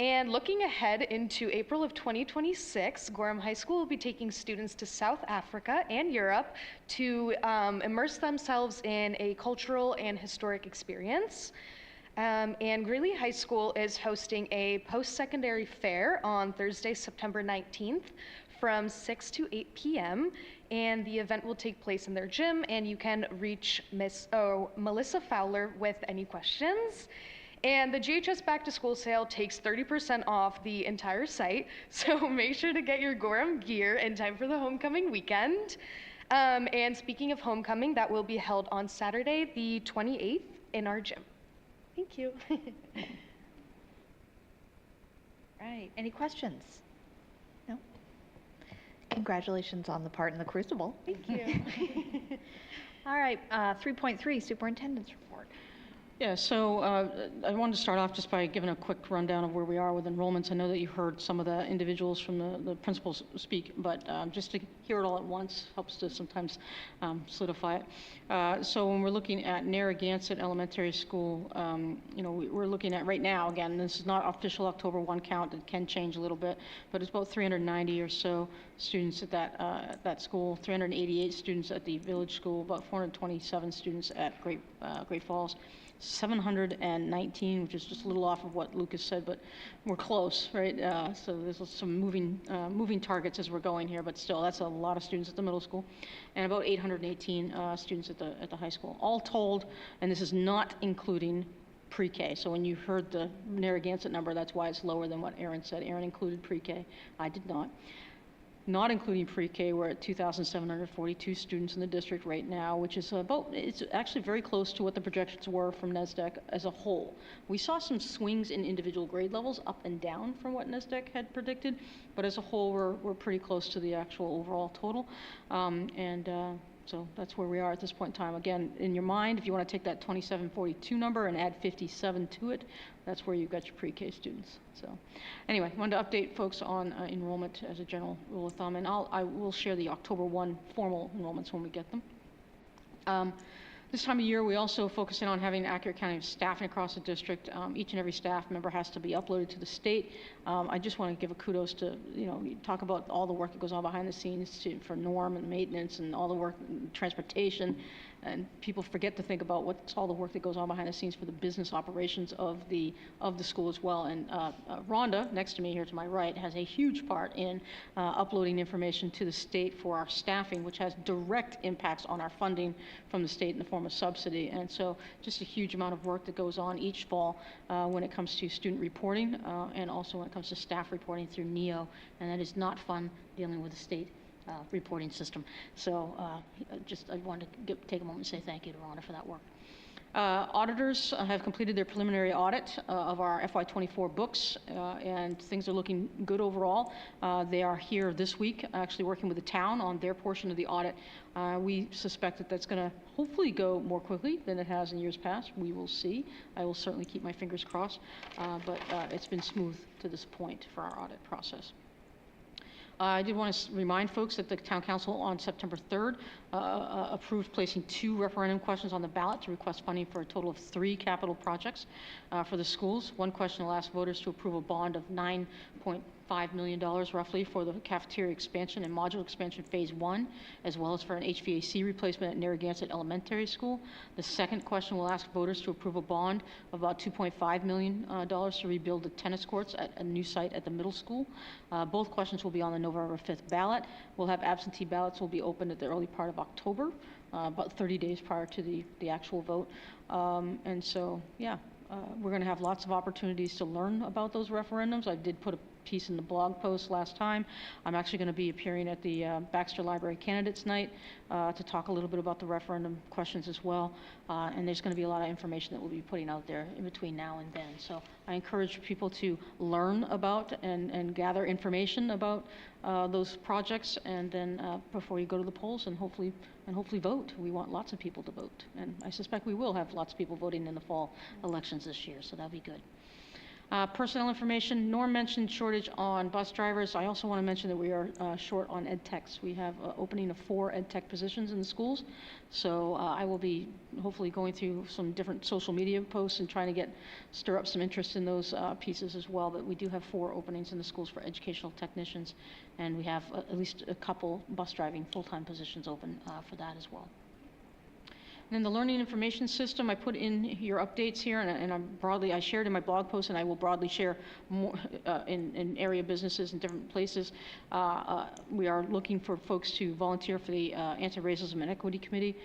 And looking ahead into April of 2026, Gorham High School will be taking students to South Africa and Europe to immerse themselves in a cultural and historic experience. And Greeley High School is hosting a post-secondary fair on Thursday, September 19th from 6 to 8 p.m. And the event will take place in their gym, and you can reach Melissa Fowler with any questions. And the GHS Back to School sale takes 30% off the entire site, so make sure to get your Gorham gear in time for the homecoming weekend. And speaking of homecoming, that will be held on Saturday, the 28th in our gym. Thank you. Right, any questions? No? Congratulations on the part in the Crucible. Thank you. All right, 3.3, Superintendent's Report. Yeah, so I wanted to start off just by giving a quick rundown of where we are with enrollments. I know that you heard some of the individuals from the principals speak, but just to hear it all at once helps to sometimes solidify it. So when we're looking at Narragansett Elementary School, you know, we're looking at right now, again, this is not official October 1 count, it can change a little bit, but it's about 390 or so students at that school, 388 students at the Village School, about 427 students at Great Falls. 719, which is just a little off of what Lucas said, but we're close, right? So there's some moving targets as we're going here, but still, that's a lot of students at the middle school, and about 818 students at the high school. All told, and this is not including pre-K. So when you heard the Narragansett number, that's why it's lower than what Aaron said. Aaron included pre-K. I did not. Not including pre-K, we're at 2,742 students in the district right now, which is it's actually very close to what the projections were from NESDEC as a whole. We saw some swings in individual grade levels up and down from what NESDEC had predicted, but as a whole, we're pretty close to the actual overall total. So that's where we are at this point in time. Again, in your mind, if you want to take that 2742 number and add 57 to it, that's where you've got your pre-K students. So anyway, I wanted to update folks on enrollment as a general rule of thumb, and I will share the October 1 formal enrollments when we get them. This time of year, we also focus in on having accurate counting of staffing across the district. Each and every staff member has to be uploaded to the state. I just want to give a kudos to, you know, talk about all the work that goes on behind the scenes for Norm and maintenance and all the work in transportation. And people forget to think about what's all the work that goes on behind the scenes for the business operations of the school as well. And Rhonda, next to me here to my right, has a huge part in uploading information to the state for our staffing, which has direct impacts on our funding from the state in the form of subsidy. And so just a huge amount of work that goes on each fall when it comes to student reporting and also when it comes to staff reporting through NEO. And that is not fun dealing with the state reporting system. So I wanted to take a moment and say thank you to Rhonda for that work. Auditors have completed their preliminary audit of our FY24 books, and things are looking good overall. They are here this week, actually working with the town on their portion of the audit. We suspect that that's going to hopefully go more quickly than it has in years past. We will see. I will certainly keep my fingers crossed, but it's been smooth to this point for our audit process. I did want to remind folks that the Town Council on September 3rd approved placing 2 referendum questions on the ballot to request funding for a total of 3 capital projects for the schools. One question will ask voters to approve a bond of $9.5 million roughly for the cafeteria expansion and module expansion phase 1, as well as for an HVAC replacement at Narragansett Elementary School. The second question will ask voters to approve a bond of about $2.5 million to rebuild the tennis courts at a new site at the middle school. Both questions will be on the November 5th ballot. We'll have absentee ballots will be opened at the early part of October, about 30 days prior to the actual vote. And so, yeah, we're going to have lots of opportunities to learn about those referendums. I did put a piece in the blog post last time. I'm actually going to be appearing at the Baxter Library Candidates Night to talk a little bit about the referendum questions as well. And there's going to be a lot of information that we'll be putting out there in between now and then. So I encourage people to learn about and gather information about those projects, and then before you go to the polls and hopefully vote. We want lots of people to vote, and I suspect we will have lots of people voting in the fall elections this year, so that'll be good. Personnel information, Norm mentioned shortage on bus drivers. I also want to mention that we are short on ed techs. We have an opening of 4 ed tech positions in the schools. So I will be hopefully going through some different social media posts and trying to stir up some interest in those pieces as well. But we do have 4 openings in the schools for educational technicians, and we have at least a couple bus driving full-time positions open for that as well. And then the learning information system, I put in your updates here, and I shared in my blog post, and I will broadly share more in area businesses and different places. We are looking for folks to volunteer for the Anti-Racism and Equity Committee.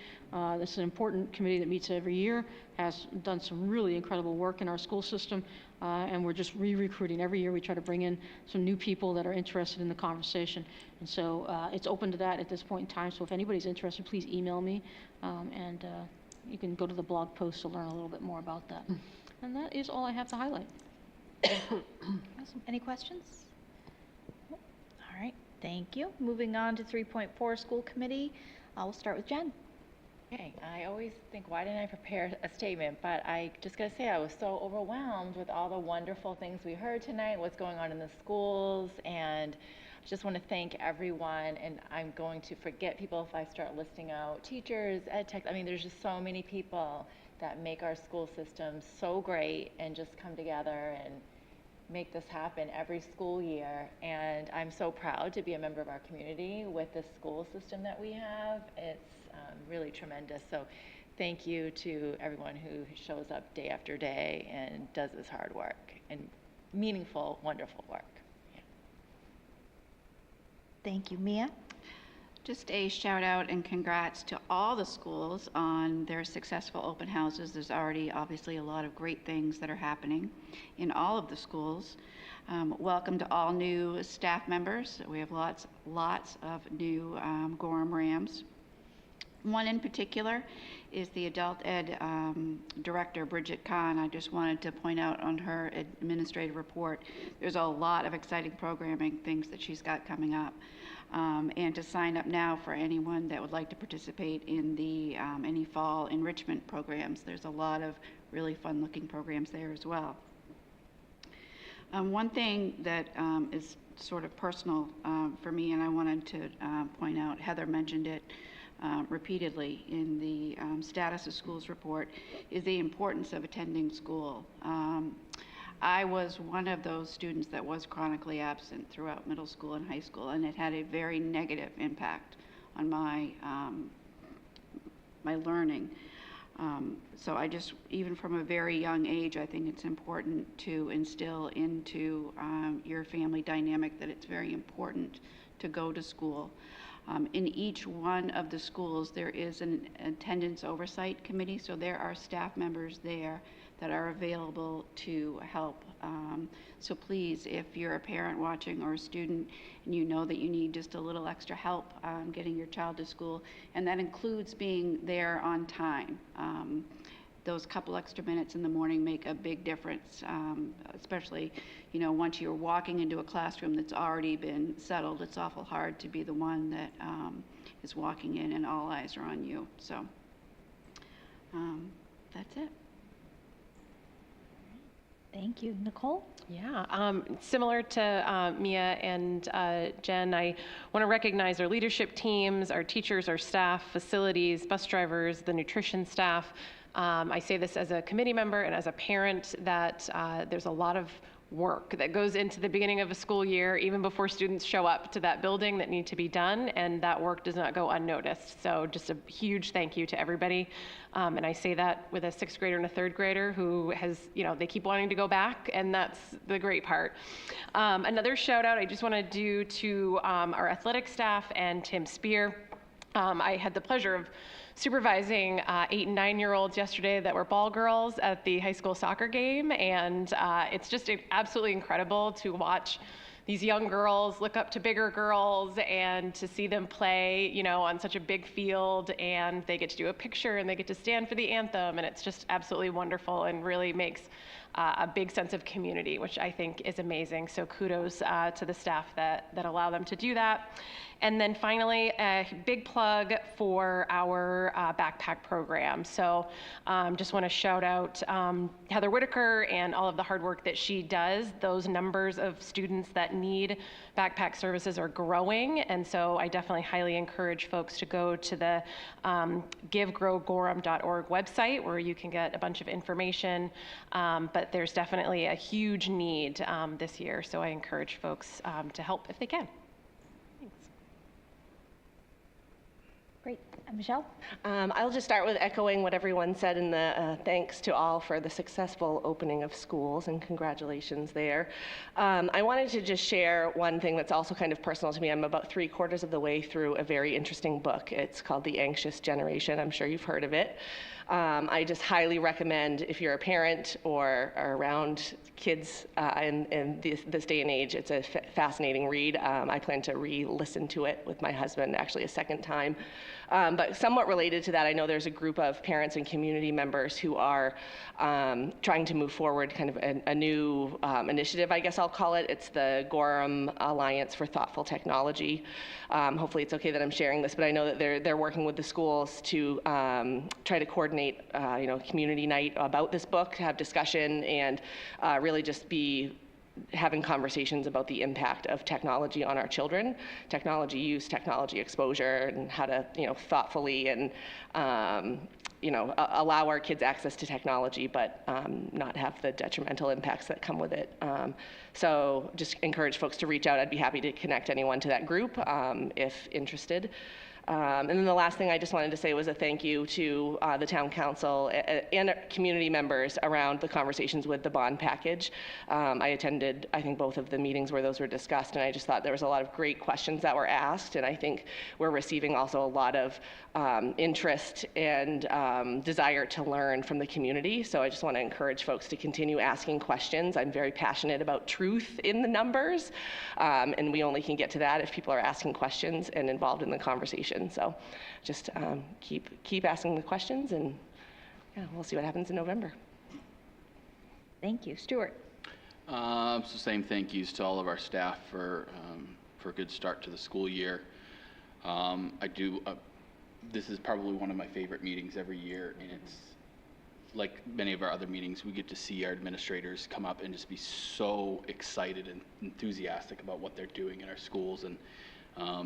This is an important committee that meets every year, has done some really incredible work in our school system, and we're just re-recruiting. Every year we try to bring in some new people that are interested in the conversation. And so it's open to that at this point in time. So if anybody's interested, please email me, and you can go to the blog post to learn a little bit more about that. And that is all I have to highlight. Awesome. Any questions? All right, thank you. Moving on to 3.4 School Committee. We'll start with Jen. Okay, I always think, why didn't I prepare a statement? But I just gotta say, I was so overwhelmed with all the wonderful things we heard tonight, what's going on in the schools, and I just want to thank everyone. And I'm going to forget people if I start listing out teachers, ed tech. I mean, there's just so many people that make our school system so great and just come together and make this happen every school year. And I'm so proud to be a member of our community with the school system that we have. It's really tremendous. So thank you to everyone who shows up day after day and does this hard work and meaningful, wonderful work. Yeah. Thank you. Mia? Just a shout out and congrats to all the schools on their successful open houses. There's already obviously a lot of great things that are happening in all of the schools. Welcome to all new staff members. We have lots of new Gorham Rams. One in particular is the adult ed director, Bridget Kahn. I just wanted to point out on her administrative report, there's a lot of exciting programming things that she's got coming up. And to sign up now for anyone that would like to participate in the any fall enrichment programs. There's a lot of really fun looking programs there as well. One thing that is sort of personal for me, and I wanted to point out, Heather mentioned it repeatedly in the Status of Schools report, is the importance of attending school. I was one of those students that was chronically absent throughout middle school and high school, and it had a very negative impact on my my learning. So I just, even from a very young age, I think it's important to instill into your family dynamic that it's very important to go to school. In each one of the schools, there is an attendance oversight committee, so there are staff members there that are available to help. So please, if you're a parent watching or a student and you know that you need just a little extra help getting your child to school, and that includes being there on time. Those couple extra minutes in the morning make a big difference, especially, you know, once you're walking into a classroom that's already been settled, it's awful hard to be the one that is walking in and all eyes are on you. So that's it. Thank you. Nicole? Yeah, similar to Mia and Jen, I want to recognize our leadership teams, our teachers, our staff, facilities, bus drivers, the nutrition staff. I say this as a committee member and as a parent that there's a lot of work that goes into the beginning of a school year, even before students show up to that building, that need to be done, and that work does not go unnoticed. So just a huge thank you to everybody. And I say that with a sixth grader and a third grader who has, you know, they keep wanting to go back, and that's the great part. Another shout out I just want to do to our athletic staff and Tim Spear. I had the pleasure of supervising 8 and 9-year-olds yesterday that were ball girls at the high school soccer game, and it's just absolutely incredible to watch these young girls look up to bigger girls and to see them play, you know, on such a big field, and they get to do a picture and they get to stand for the anthem, and it's just absolutely wonderful and really makes a big sense of community, which I think is amazing. So kudos to the staff that allow them to do that. And then finally, a big plug for our backpack program. So just want to shout out Heather Whitaker and all of the hard work that she does. Those numbers of students that need backpack services are growing. And so I definitely highly encourage folks to go to the givegrowgorham.org website where you can get a bunch of information. But there's definitely a huge need this year. So I encourage folks to help if they can. Great. Michelle? I'll just start with echoing what everyone said in the thanks to all for the successful opening of schools, and congratulations there. I wanted to just share one thing that's also kind of personal to me. I'm about 3/4 of the way through a very interesting book. It's called The Anxious Generation. I'm sure you've heard of it. I just highly recommend, if you're a parent or are around kids in this day and age, it's a fascinating read. I plan to re-listen to it with my husband, actually a second time. But somewhat related to that, I know there's a group of parents and community members who are trying to move forward kind of a new initiative, I guess I'll call it. It's the Gorham Alliance for Thoughtful Technology. Hopefully it's okay that I'm sharing this, but I know that they're working with the schools to try to coordinate community night about this book, have discussion, and really just be having conversations about the impact of technology on our children, technology use, technology exposure, and how to, thoughtfully and, allow our kids access to technology, but not have the detrimental impacts that come with it. So just encourage folks to reach out. I'd be happy to connect anyone to that group if interested. And then the last thing I just wanted to say was a thank you to the town council and community members around the conversations with the bond package. I attended, I think, both of the meetings where those were discussed, and I just thought there was a lot of great questions that were asked, and I think we're receiving also a lot of interest and desire to learn from the community. So I just want to encourage folks to continue asking questions. I'm very passionate about truth in the numbers, and we only can get to that if people are asking questions and involved in the conversation. So just keep asking the questions, and we'll see what happens in November. Thank you. Stuart? So same thank yous to all of our staff for a good start to the school year. This is probably one of my favorite meetings every year, and it's like many of our other meetings, we get to see our administrators come up and just be so excited and enthusiastic about what they're doing in our schools, and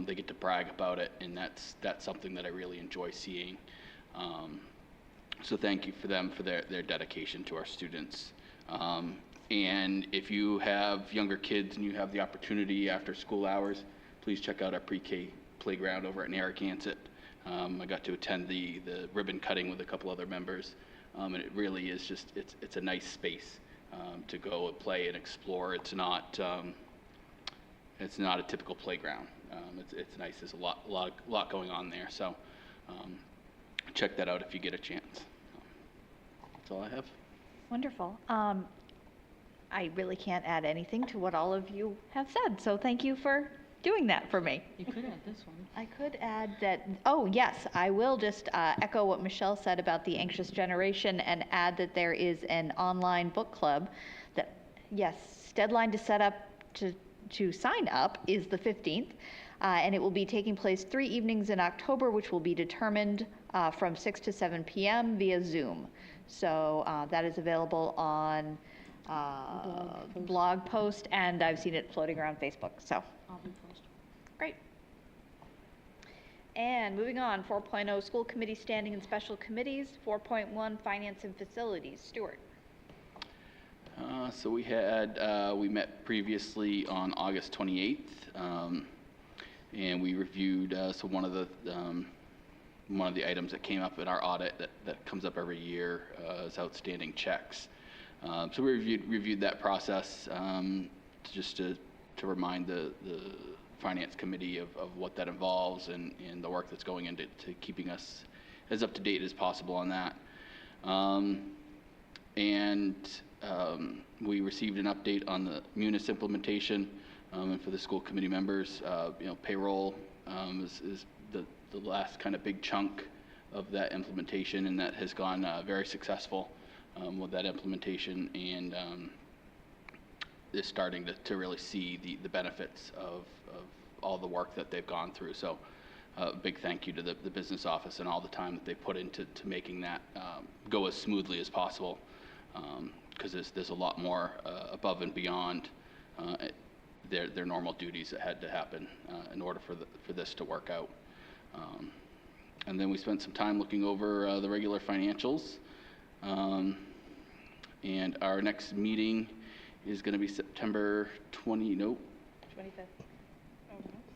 they get to brag about it, and that's something that I really enjoy seeing. So thank you for them for their dedication to our students. And if you have younger kids and you have the opportunity after school hours, please check out our pre-K playground over at Narragansett. I got to attend the ribbon cutting with a couple other members, and it really is just, it's a nice space to go and play and explore. It's not a typical playground. It's nice. There's a lot going on there. So check that out if you get a chance. That's all I have. Wonderful. I really can't add anything to what all of you have said, so thank you for doing that for me. You could add this one. I could add that, oh yes, I will just echo what Michelle said about the Anxious Generation and add that there is an online book club that, yes, deadline to set up to sign up is the 15th, and it will be taking place 3 evenings in October, which will be determined from 6 to 7 p.m. via Zoom. So that is available on blog post, and I've seen it floating around Facebook. So great. And moving on, 4.0 school committee standing and special committees. 4.1 finance and facilities. Stuart. So we met previously on August 28th, and we reviewed so one of the items that came up in our audit that comes up every year is outstanding checks. So we reviewed that process just to remind the finance committee of what that involves and the work that's going into keeping us as up to date as possible on that. We received an update on the Munis implementation, and for the school committee members, payroll is the last kind of big chunk of that implementation, and that has gone very successful with that implementation, and is starting to really see the benefits of all the work that they've gone through. So a big thank you to the business office and all the time that they put into making that go as smoothly as possible, because there's a lot more above and beyond their normal duties that had to happen in order for this to work out. And then we spent some time looking over the regular financials. And our next meeting is going to be September 25th.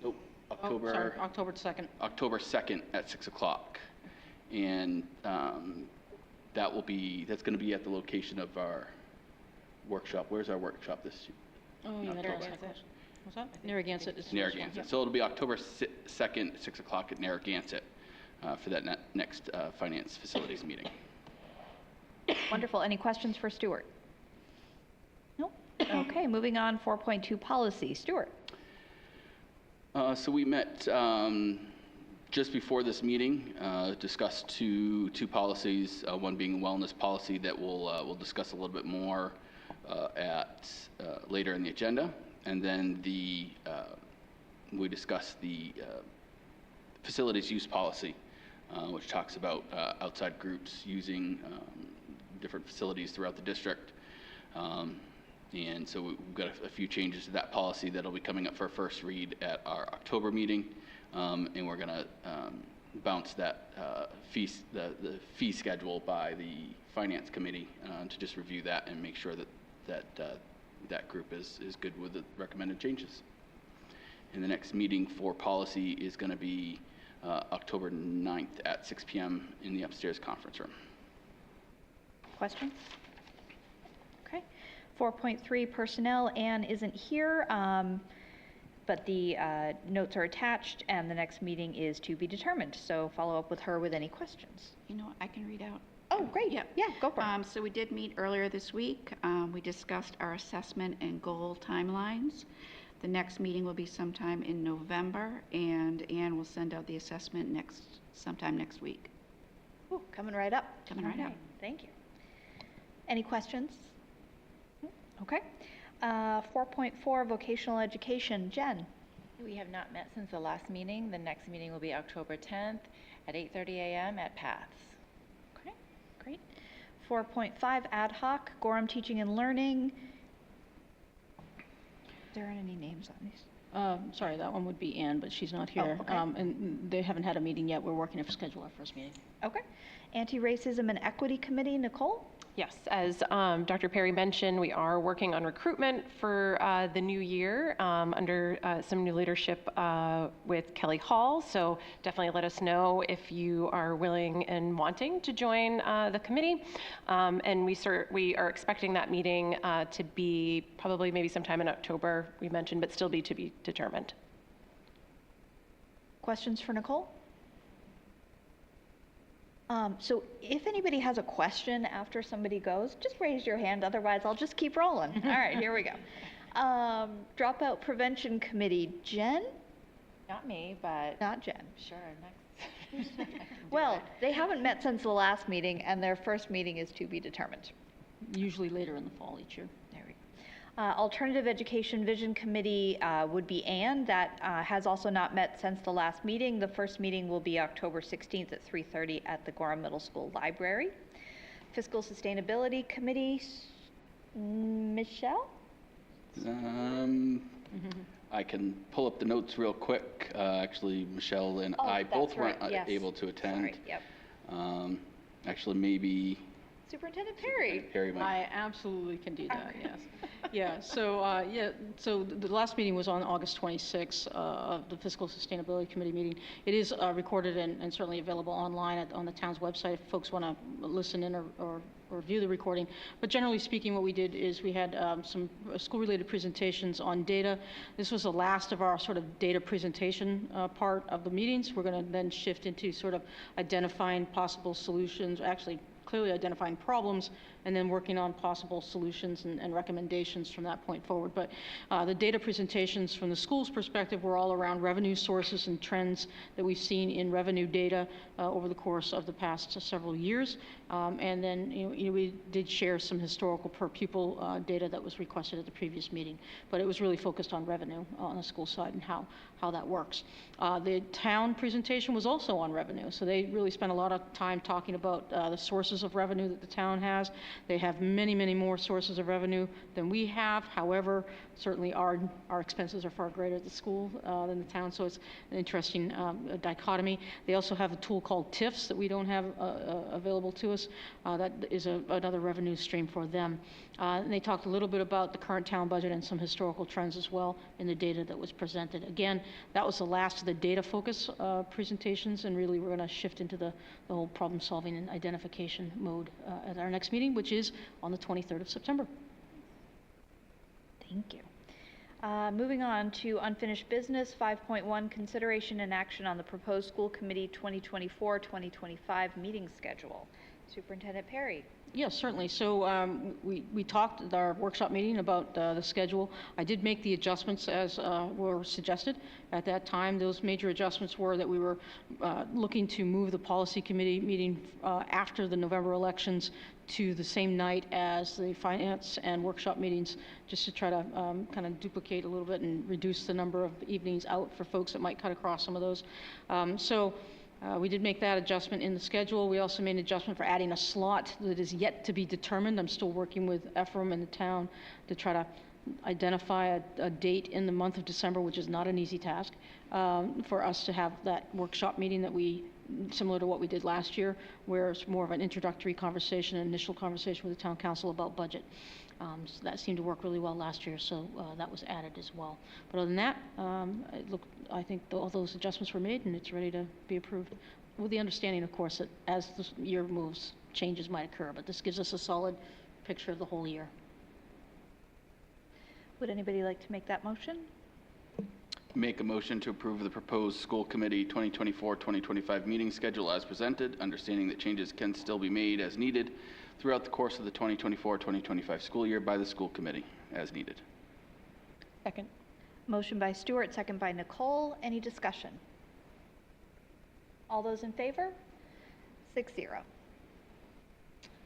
Nope, Sorry, October 2nd. October 2nd at 6 o'clock. And that's going to be at the location of our workshop. Where's our workshop this year? Oh, yeah, October. what's that? Narragansett is the first one. Narragansett. So it'll be October 2nd at 6 o'clock at Narragansett for that next finance facilities meeting. Wonderful. Any questions for Stuart? No? Okay, moving on, 4.2 policy. Stuart? So we met just before this meeting, discussed two policies, one being a wellness policy that we'll discuss a little bit more later in the agenda. And then we discussed the facilities use policy, which talks about outside groups using different facilities throughout the district. And so we've got a few changes to that policy that'll be coming up for a first read at our October meeting. And we're going to bounce that the fee schedule by the Finance Committee to just review that and make sure that group is good with the recommended changes. And the next meeting for policy is going to be October 9th at 6 p.m. in the upstairs conference room. Questions? Okay. 4.3 personnel. Anne isn't here, but the notes are attached, and the next meeting is to be determined. So follow up with her with any questions. You know, I can read out. Oh, great. Yeah, go for it. So we did meet earlier this week. We discussed our assessment and goal timelines. The next meeting will be sometime in November, and Anne will send out the assessment sometime next week. Ooh, coming right up. Coming right up. Thank you. Any questions? Okay. 4.4 vocational education. Jen? We have not met since the last meeting. The next meeting will be October 10th at 8:30 a.m. at PATHS. Okay, great. 4.5 ad hoc, Gorham Teaching and Learning. There aren't any names on these. Sorry, that one would be Anne, but she's not here. Oh, okay. And they haven't had a meeting yet. We're working to schedule our first meeting. Okay. Anti-Racism and Equity Committee, Nicole? Yes, as Dr. Perry mentioned, we are working on recruitment for the new year under some new leadership with Kelly Hall. So definitely let us know if you are willing and wanting to join the committee. And we are expecting that meeting to be probably maybe sometime in October, we mentioned, but still to be determined. Questions for Nicole? So if anybody has a question after somebody goes, just raise your hand. Otherwise, I'll just keep rolling. All right, here we go. Dropout Prevention Committee, Jen? Not me, but... Not Jen. Sure, next. Well, they haven't met since the last meeting, and their first meeting is to be determined. Usually later in the fall each year. There we go. Alternative Education Vision Committee would be Anne. That has also not met since the last meeting. The first meeting will be October 16th at 3:30 at the Gorham Middle School Library. Fiscal Sustainability Committee, Michelle? I can pull up the notes real quick. Actually, Michelle and I both weren't able to attend. Sorry, yep. Actually, maybe Superintendent Perry. Perry might. I absolutely can do that, yes. Yeah, so the last meeting was on August 26th, of the Fiscal Sustainability Committee meeting. It is recorded and certainly available online on the town's website if folks want to listen in or view the recording. But generally speaking, what we did is we had some school-related presentations on data. This was the last of our sort of data presentation part of the meetings. We're going to then shift into sort of identifying possible solutions, actually clearly identifying problems, and then working on possible solutions and recommendations from that point forward. But the data presentations from the school's perspective were all around revenue sources and trends that we've seen in revenue data over the course of the past several years. And then we did share some historical per pupil data that was requested at the previous meeting, but it was really focused on revenue on the school side and how that works. The town presentation was also on revenue, so they really spent a lot of time talking about the sources of revenue that the town has, They have many, many more sources of revenue than we have. However, certainly our expenses are far greater at the school than the town, so it's an interesting dichotomy. They also have a tool called TIFs that we don't have available to us. That is another revenue stream for them. And they talked a little bit about the current town budget and some historical trends as well in the data that was presented. Again, that was the last of the data focus presentations, and really we're going to shift into the whole problem solving and identification mode at our next meeting, which is on the 23rd of September. Thank you. Moving on to unfinished business, 5.1, consideration and action on the proposed school committee 2024-2025 meeting schedule. Superintendent Perry. Yes, certainly. So we talked at our workshop meeting about the schedule. I did make the adjustments as were suggested at that time. Those major adjustments were that we were looking to move the policy committee meeting after the November elections to the same night as the finance and workshop meetings, just to try to kind of duplicate a little bit and reduce the number of evenings out for folks that might cut across some of those. We did make that adjustment in the schedule. We also made an adjustment for adding a slot that is yet to be determined. I'm still working with Ephraim and the town to try to identify a date in the month of December, which is not an easy task, for us to have that workshop meeting that similar to what we did last year, where it's more of an introductory conversation, an initial conversation with the town council about budget. So that seemed to work really well last year, so that was added as well. But other than that, I think all those adjustments were made and it's ready to be approved, with the understanding, of course, that as the year moves, changes might occur, but this gives us a solid picture of the whole year. Would anybody like to make that motion? Make a motion to approve the proposed school committee 2024-2025 meeting schedule as presented, understanding that changes can still be made as needed throughout the course of the 2024-2025 school year by the school committee as needed. Second. Motion by Stewart, second by Nicole. Any discussion? All those in favor? 6-0.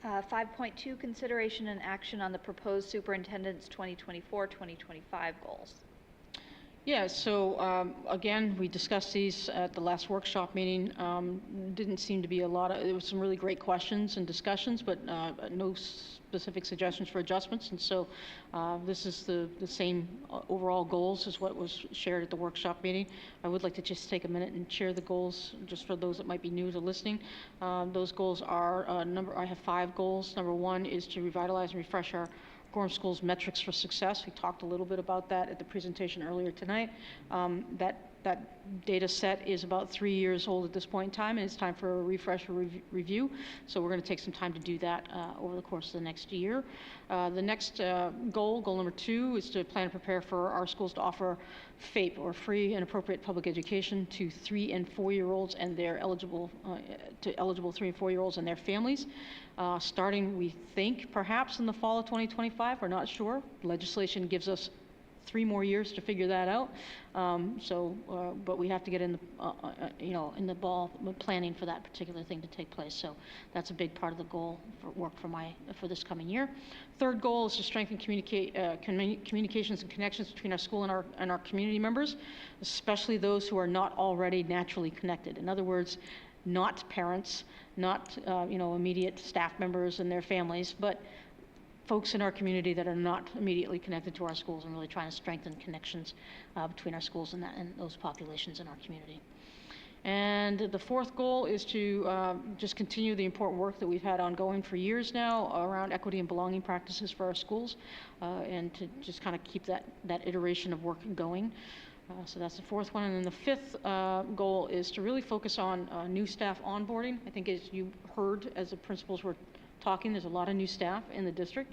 5.2, consideration and action on the proposed superintendent's 2024-2025 goals. Yeah, so again, we discussed these at the last workshop meeting. Didn't seem to be there was some really great questions and discussions, but no specific suggestions for adjustments. And so this is the same overall goals as what was shared at the workshop meeting. I would like to just take a minute and share the goals just for those that might be new to listening. Those goals are, I have 5 goals. Number 1 is to revitalize and refresh our Gorham School's metrics for success. We talked a little bit about that at the presentation earlier tonight. That data set is about 3 years old at this point in time, and it's time for a refresh or review. So we're going to take some time to do that over the course of the next year. The next goal number 2, is to plan and prepare for our schools to offer FAPE, or free and appropriate public education, to 3- and 4-year-olds and their eligible 3- and 4-year-olds and their families. Starting, we think, perhaps in the fall of 2025. We're not sure. Legislation gives us 3 more years to figure that out. But we have to get in the ball planning for that particular thing to take place. So that's a big part of the goal for this coming year. Third goal is to strengthen communications and connections between our school and our community members, especially those who are not already naturally connected. In other words, not parents, not immediate staff members and their families, but folks in our community that are not immediately connected to our schools, and really trying to strengthen connections between our schools and those populations in our community. And the fourth goal is to just continue the important work that we've had ongoing for years now around equity and belonging practices for our schools, and to just kind of keep that iteration of work going. So that's the fourth one. And then the fifth goal is to really focus on new staff onboarding. I think, as you heard as the principals were talking, there's a lot of new staff in the district.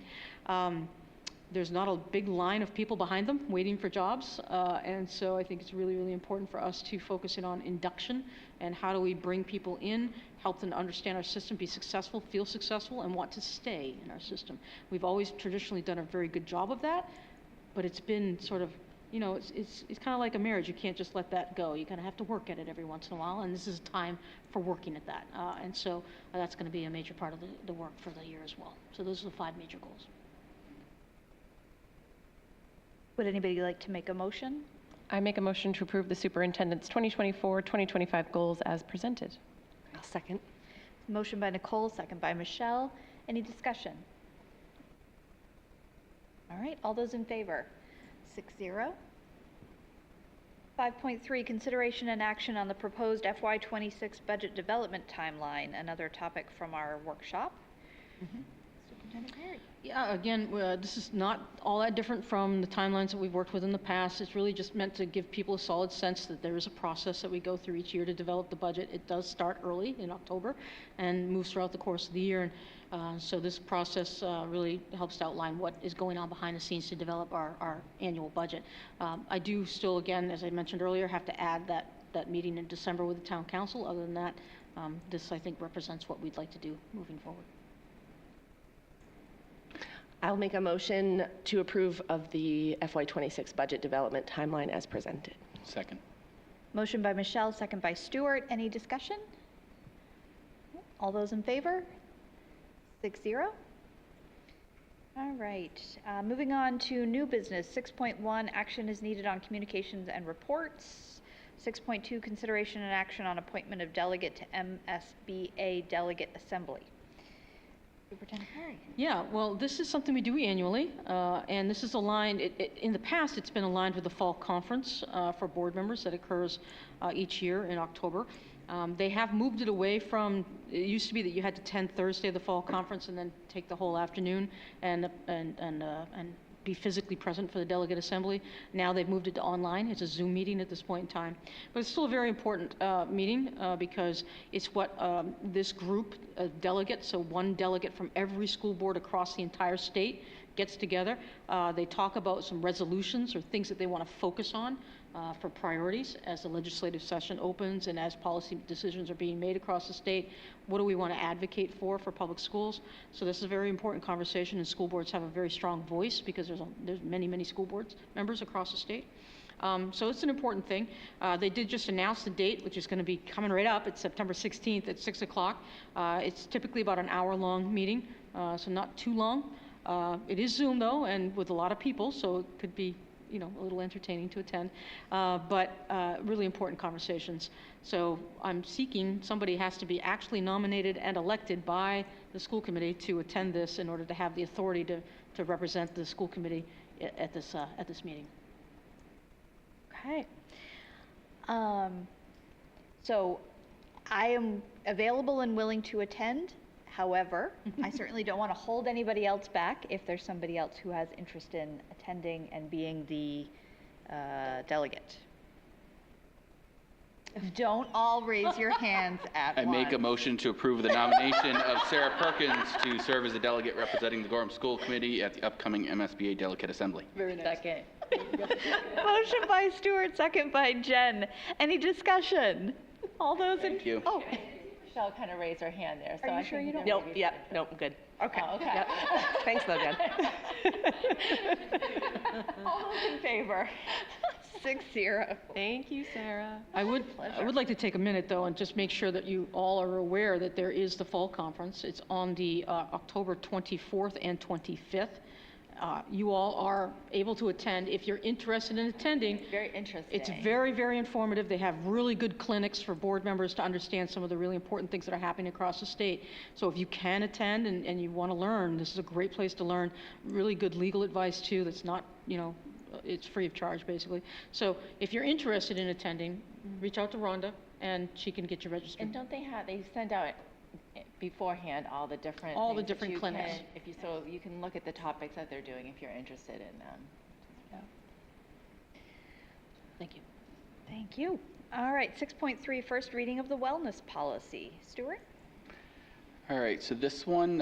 There's not a big line of people behind them waiting for jobs. And so I think it's really, really important for us to focus in on induction and how do we bring people in, help them to understand our system, be successful, feel successful, and want to stay in our system. We've always traditionally done a very good job of that, but it's been sort of, it's kind of like a marriage. You can't just let that go. You kind of have to work at it every once in a while, and this is a time for working at that. And so that's going to be a major part of the work for the year as well. So those are the 5 major goals. Would anybody like to make a motion? I make a motion to approve the superintendent's 2024-2025 goals as presented. I'll second. Motion by Nicole, second by Michelle. Any discussion? All right, all those in favor? 6-0. 5.3, consideration and action on the proposed FY26 budget development timeline, another topic from our workshop. Superintendent Perry. Yeah, again, this is not all that different from the timelines that we've worked with in the past. It's really just meant to give people a solid sense that there is a process that we go through each year to develop the budget. It does start early in October and moves throughout the course of the year. And so this process really helps to outline what is going on behind the scenes to develop our annual budget. I do still, again, as I mentioned earlier, have to add that meeting in December with the town council. Other than that, this, I think, represents what we'd like to do moving forward. I'll make a motion to approve of the FY26 budget development timeline as presented. Second. Motion by Michelle, second by Stuart. Any discussion? All those in favor? 6-0. All right, moving on to new business. 6.1, action is needed on communications and reports. 6.2, consideration and action on appointment of delegate to MSBA Delegate Assembly. Superintendent Perry. Yeah, well, this is something we do annually, and this is aligned, in the past, it's been aligned with the fall conference for board members that occurs each year in October. They have moved it away from, it used to be that you had to attend Thursday of the fall conference and then take the whole afternoon and be physically present for the delegate assembly. Now they've moved it to online. It's a Zoom meeting at this point in time. But it's still a very important meeting because it's what this group of delegates, so one delegate from every school board across the entire state, gets together. They talk about some resolutions or things that they want to focus on for priorities as the legislative session opens and as policy decisions are being made across the state. What do we want to advocate for public schools? So this is a very important conversation, and school boards have a very strong voice because there's many school boards members across the state. So it's an important thing. They did just announce the date, which is going to be coming right up. It's September 16th at 6 o'clock. It's typically about an hour-long meeting, so not too long. It is Zoom, though, and with a lot of people, so it could be a little entertaining to attend, but really important conversations. So I'm seeking somebody has to be actually nominated and elected by the school committee to attend this in order to have the authority to represent the school committee at this meeting. Okay. So I am available and willing to attend. However, I certainly don't want to hold anybody else back if there's somebody else who has interest in attending and being the delegate. Don't all raise your hands at once. I make a motion to approve the nomination of Sarah Perkins to serve as a delegate representing the Gorham School Committee at the upcoming MSBA Delegate Assembly. Very nice. Second. Motion by Stuart, second by Jen. Any discussion? All those in... Thank you. Oh. Michelle kind of raised her hand there. So Are you sure you don't? Nope, good. Okay. Oh, okay. Yep. Thanks, though, Jen. All those in favor? 6-0. Thank you, Sarah. I would like to take a minute, though, and just make sure that you all are aware that there is the fall conference. It's on the October 24th and 25th. You all are able to attend if you're interested in attending. Very interesting. It's very, very informative. They have really good clinics for board members to understand some of the really important things that are happening across the state. So if you can attend and you want to learn, this is a great place to learn. Really good legal advice, too, that's not, it's free of charge, basically. So if you're interested in attending, reach out to Rhonda, and she can get you registered. And don't they send out beforehand all the different clinics. So you can look at the topics that they're doing if you're interested in them. Yeah. Thank you. Thank you. All right, 6.3, first reading of the wellness policy. Stuart? All right, so this one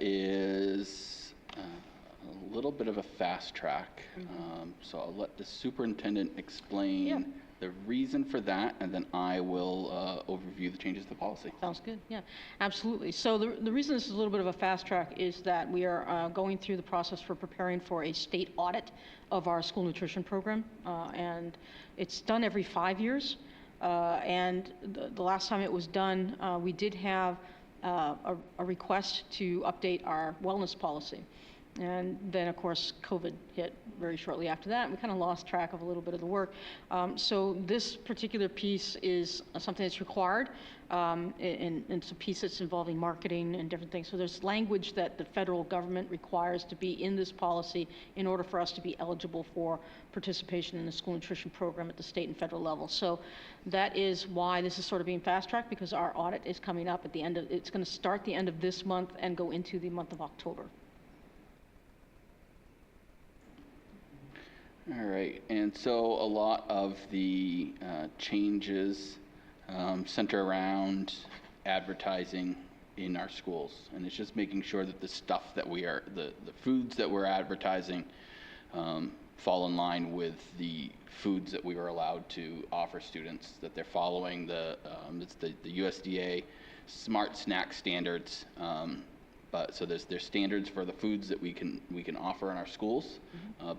is a little bit of a fast track. So I'll let the superintendent explain the reason for that, and then I will overview the changes to the policy. Sounds good. Yeah, absolutely. So the reason this is a little bit of a fast track is that we are going through the process for preparing for a state audit of our school nutrition program, and it's done every 5 years. And the last time it was done, we did have a request to update our wellness policy. And then, of course, COVID hit very shortly after that. We kind of lost track of a little bit of the work. So this particular piece is something that's required, and it's a piece that's involving marketing and different things. So there's language that the federal government requires to be in this policy in order for us to be eligible for participation in the school nutrition program at the state and federal level. So that is why this is sort of being fast-tracked, because our audit is coming up at the end of, it's going to start the end of this month and go into the month of October. All right, and so a lot of the changes center around advertising in our schools, and it's just making sure that the stuff that we are, the foods that we're advertising fall in line with the foods that we are allowed to offer students, that they're following it's the USDA Smart Snack Standards. But so there's standards for the foods that we can offer in our schools,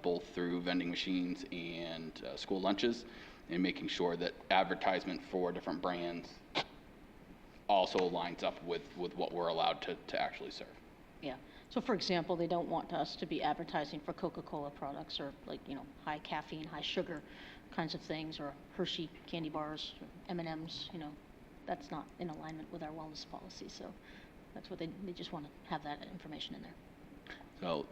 both through vending machines and school lunches, and making sure that advertisement for different brands also lines up with what we're allowed to actually serve. Yeah. So for example, they don't want us to be advertising for Coca-Cola products or high caffeine, high sugar kinds of things, or Hershey candy bars, or M&Ms, that's not in alignment with our wellness policy. So that's what they just want to have that information in there. So,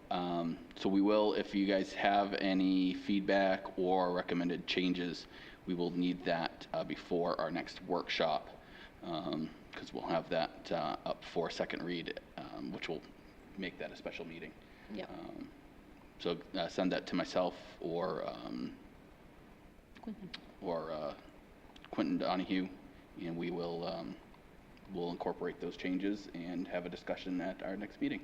so we will, if you guys have any feedback or recommended changes, we will need that before our next workshop, because we'll have that up for second read, which will make that a special meeting. Yep. So send that to myself or Quentin Donahue, and we will we'll incorporate those changes and have a discussion at our next meeting.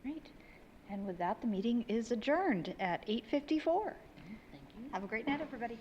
Great. And with that, the meeting is adjourned at 8:54. Thank you. Have a great night, everybody.